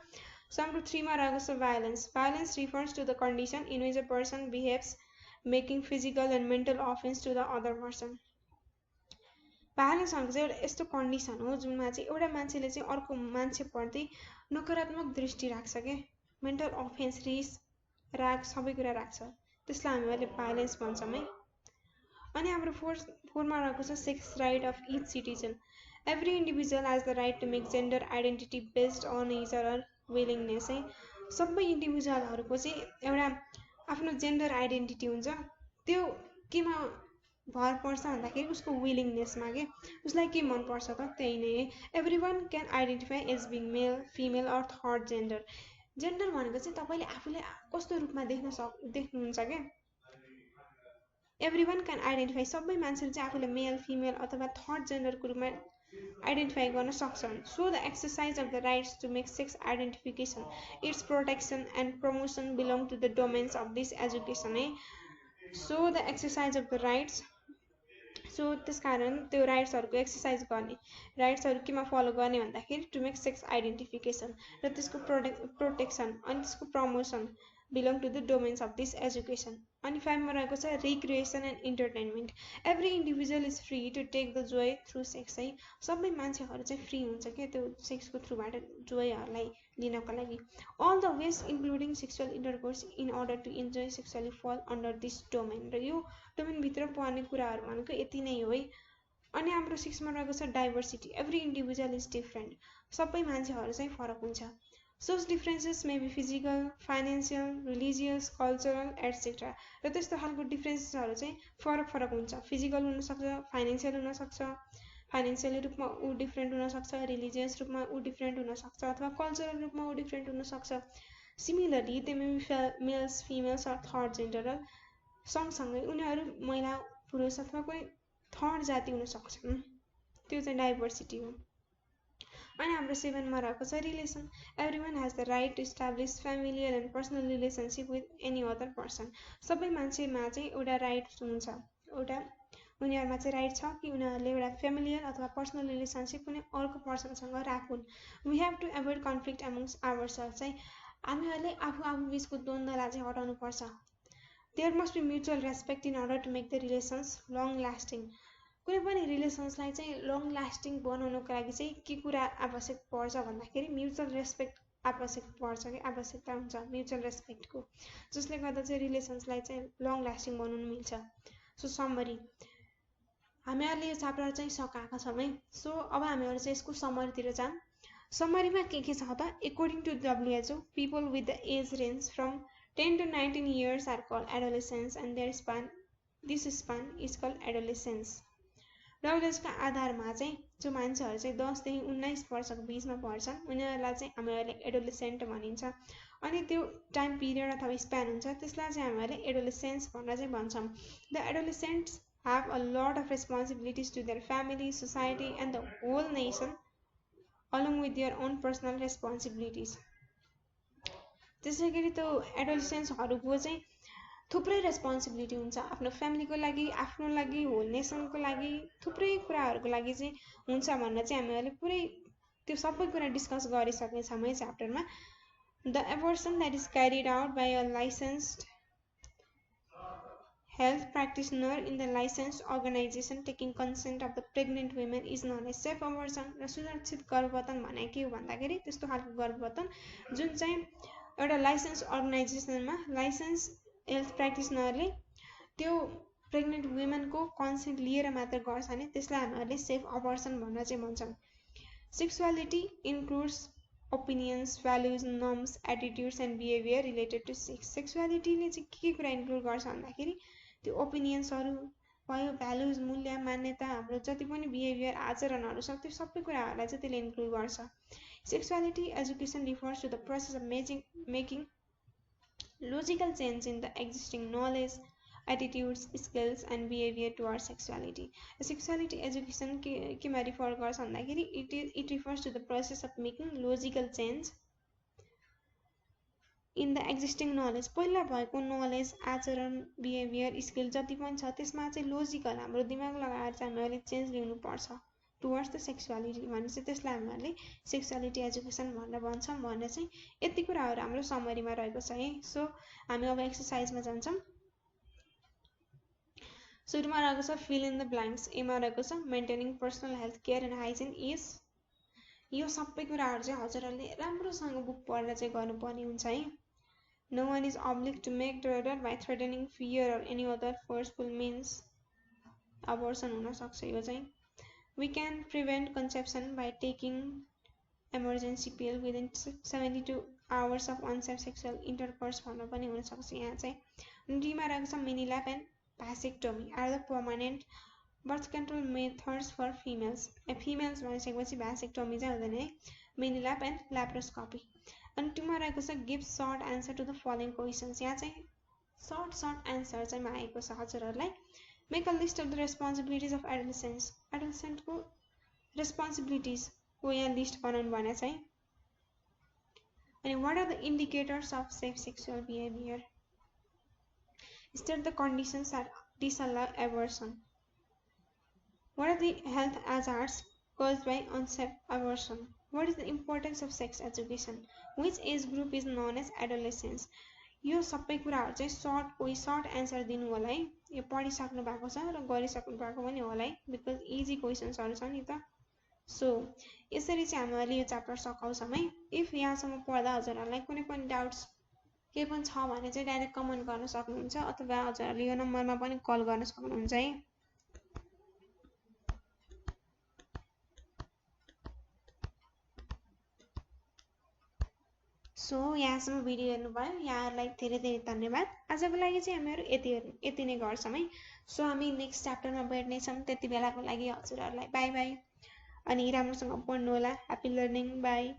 सो हाम्रो 3 मा रहेको छ violence refers to the condition in which a person behaves making physical and mental offence to the other person violence भनेको चाहिँ एउटा यस्तो कन्डिसन हो जुनमा चाहिँ एउटा मान्छेले चाहिँ अर्को मान्छेप्रति नकारात्मक दृष्टि राख्छ के मेन्टल अफेन्स रिस राग सबै कुरा राख्छ त्यसलाई हामीले भायोलेन्स भन्छौँ है अनि हाम्रो 4 मा रहेको छ sex right of each citizen every individual has the right to make gender identity based on his or willingness है सबै इन्डिभिजुअलहरूको चाहिँ एउटा आफ्नो जेन्डर आइडेन्टिटी हुन्छ त्यो केमा भर पर्छ भन्दाखेरि उसको विलिङनेसमा के उसलाई के मन पर्छ त त्यही नै every one can identify as being male female or third gender भनेको चाहिँ तपाईँले आफूले कस्तो रूपमा देख्नुहुन्छ क्या एभ्री वान क्यान आइडेन्टिफाई सबै मान्छेले चाहिँ आफूले मेल फिमेल अथवा थर्ड जेन्डरको रूपमा आइडेन्टिफाई गर्न सक्छन् so the exercise of the rights to make sex identification its protection and promotion belong to the domains of this education है so the exercise of the rights so त्यसकारण त्यो राइट्सहरूको exercise गर्ने राइट्सहरू केमा follow गर्ने भन्दाखेरि to make sex identification र त्यसको protection अनि त्यसको promotion belong to the domains of this education अनि 5 मा रहेको छ recreation and entertainment every individual is free to take the joy through sex है सबै मान्छेहरू चाहिँ फ्री हुन्छ क्या त्यो सेक्सको थ्रुबाट जोयहरूलाई लिनको लागि all the ways including sexual intercourse in order to enjoy sexually fall under this domain र यो डोमेनभित्र पर्ने कुराहरू भनेको यति नै हो है अनि हाम्रो 6 मा रहेको छ diversity every individual is different सबै मान्छेहरू चाहिँ फरक हुन्छ Such differences may be physical, financial, religious, cultural, etc. र त्यस्तो खालको डिफरेन्सेसहरू चाहिँ फरक हुन्छ फिजिकल हुन सक्छ फाइनान्शियल हुन सक्छ फाइनेन्सियली रूपमा ऊ डिफ्रेन्ट हुन सक्छ, रिलिजियस रूपमा ऊ डिफ्रेन्ट हुन सक्छ, अथवा कल्चरल रूपमा ऊ डिफ्रेन्ट हुन सक्छ। Similarly they may be males females or third gender सँगसँगै उनीहरू महिला पुरुष अथवा कुनै थर्ड जाति हुन सक्छन्। त्यो चाहिँ डाइभर्सिटी हो। अनि हाम्रो 7 मा रहेको छ relation. Everyone has the right to establish familial and personal relationship with any other person. सबै मान्छेमा चाहिँ एउटा राइट हुन्छ, एउटा उनीहरूमा चाहिँ राइट छ कि उनीहरूले एउटा फ्यामिलियल अथवा पर्सनल रिलेसनसिप कुनै अर्को पर्सनसँग राखुन्। We have to avoid conflict amongst ourself. चाहिँ हामीहरूले आफू बिचको द्वन्द्वलाई चाहिँ हटाउनुपर्छ। There must be mutual respect in order to make the relations long lasting. कुनै पनि रिलेसन्सलाई चाहिँ लङ लास्टिङ बनाउनको लागि चाहिँ के कुरा आवश्यक पर्छ भन्दाखेरि म्युचुअल रेस्पेक्ट आवश्यक पर्छ कि आवश्यकता हुन्छ म्युचुअल रेस्पेक्टको, जसले गर्दा चाहिँ रिलेसन्सलाई चाहिँ लङ लास्टिङ बनाउनु मिल्छ। सो समरी हामीहरूले यो च्याप्टर चाहिँ सकाएका छौँ है। सो अब हामीहरू चाहिँ यसको समरीतिर जाऊँ। समरीमा के छ त, according to WHO people with the age range from 10 to 19 years are called adolescents and their this span is called adolescence। WHO का आधारमा चाहिँ जो मान्छेहरू चाहिँ 10 देखि 19 वर्षको बिचमा पर्छन् उनीहरूलाई चाहिँ हामीहरूले एडोलेसेन्ट भनिन्छ। अनि त्यो टाइम पिरियड अथवा स्प्यान हुन्छ त्यसलाई चाहिँ हामीहरूले एडोलेसेन्स भनेर चाहिँ भन्छौँ। The adolescents have a lot of responsibilities to their family, society and the whole nation along with their own personal responsibilities। त्यसैगरी त्यो एडोलेसेन्ट्सहरूको चाहिँ थुप्रै रेस्पोन्सिबिलिटी हुन्छ, आफ्नो फ्यामिलीको लागि, आफ्नो लागि, होल नेसनको लागि, थुप्रै कुराहरूको लागि चाहिँ हुन्छ भनेर चाहिँ हामीहरूले पुरै त्यो सबै कुरा डिस्कस गरिसकेछौँ है च्याप्टरमा। The abortion that is carried out by a licensed health practitioner in the licensed organization taking consent of the pregnant women is known as safe abortion। र सुरक्षित गर्भपतन भने के हो भन्दाखेरि त्यस्तो खालको गर्भपतन जुन चाहिँ एउटा लाइसेन्स अर्गनाइजेसनमा लाइसेन्स हेल्थ प्र्याक्टिसनरले त्यो प्रेग्नेन्ट वुमेनको कन्सेन्ट लिएर मात्र गर्छ भने त्यसलाई हामीहरूले सेफ अबर्सन भनेर चाहिँ भन्छौँ। Sexuality includes opinions, values, norms, attitudes and behaviour related to sex. सेक्सुअलिटीले चाहिँ के कुरा इन्क्लुड गर्छ भन्दाखेरि त्यो ओपिनियन्सहरू भयो, भ्यालुज, मूल्य, मान्यता, हाम्रो जति पनि बिहेभियर आचरणहरू छ त्यो सबै कुराहरूलाई चाहिँ त्यसले इन्क्लुड गर्छ। Sexuality education refers to the process of making logical change in the existing knowledge, attitudes, skills and behaviour toward sexuality. Sexuality education केमा रिफर गर्छ भन्दाखेरि it refers to the process of making logical change in the existing knowledge. पहिला भएको knowledge, आचरण, behaviour, skill जति पनि छ त्यसमा चाहिँ लोजिकल हाम्रो दिमाग लगाएर चाहिँ हामीहरूले चेन्ज ल्याउनुपर्छ टुवर्ड्स द सेक्सुअलिटी भने चाहिँ त्यसलाई हामीहरूले सेक्सुअलिटी एजुकेसन भनेर भन्छौँ भनेर चाहिँ यति कुराहरू हाम्रो समरीमा रहेको छ है। सो हामी अब एक्सर्साइजमा जान्छौँ। सुरुमा रहेको छ फिल इन द ब्ल्याङ्क्स। एमा रहेको छ maintaining personal health care and hygiene is. यो सबै कुराहरू चाहिँ हजुरहरूले राम्रोसँग बुक पढेर चाहिँ गर्नुपर्ने हुन्छ है। No one is obliged to make the order by threatening, fear or any other forceful means। abortion हुन सक्छ यो चाहिँ। We can prevent conception by taking emergency pill within 72 hours of unsafe sexual intercourse भन्नु पनि हुन सक्छ यहाँ चाहिँ। डीमा रहेको छ minilap and vasectomy are the permanent birth control methods for females. Females भनिसकेपछि भासेक्टोमी चाहिँ हुँदैन है, मिनिल्याप एन्ड ल्याप्रोस्कोपी। अनि टुमा रहेको छ give short answer to the following questions. यहाँ चाहिँ सर्ट एन्सर चाहिँ मागेको छ हजुरहरूलाई। Make a list of the responsibilities of adolescents. एडोलेसेन्टको रेस्पोन्सिबिलिटिजको यहाँ लिस्ट बनाउनु भने चाहिँ। अनि what are the indicators of safe sexual behaviour. State the conditions are disallow abortion. What are the health hazards caused by unsafe abortion? What is the importance of sex education? Which age group is known as adolescents? यो सबै कुराहरू चाहिँ कोही short answer दिनु होला है। यो पढिसक्नु भएको छ र गरिसक्नु भएको पनि होला है, बिकज इजी क्वेसन्सहरू छ नि त। सो यसरी चाहिँ हामीहरूले यो च्याप्टर सकाउँछौँ है। इफ यहाँसम्म पढ्दा हजुरहरूलाई कुनै पनि डाउट्स केही पनि छ भने चाहिँ डाइरेक्ट कमेन्ट गर्न सक्नुहुन्छ अथवा हजुरहरूले यो नम्बरमा पनि कल गर्न सक्नुहुन्छ है। सो यहाँसम्म भिडियो हेर्नुभयो, यहाँहरूलाई धेरै धेरै धन्यवाद। आजको लागि चाहिँ हामीहरू यति नै गर्छौँ है। सो हामी नेक्स्ट च्याप्टरमा भेट्नेछौँ। त्यति बेलाको लागि हजुरहरूलाई बाई बाई। अनि राम्रोसँग पढ्नु होला। Happy learning. बाई।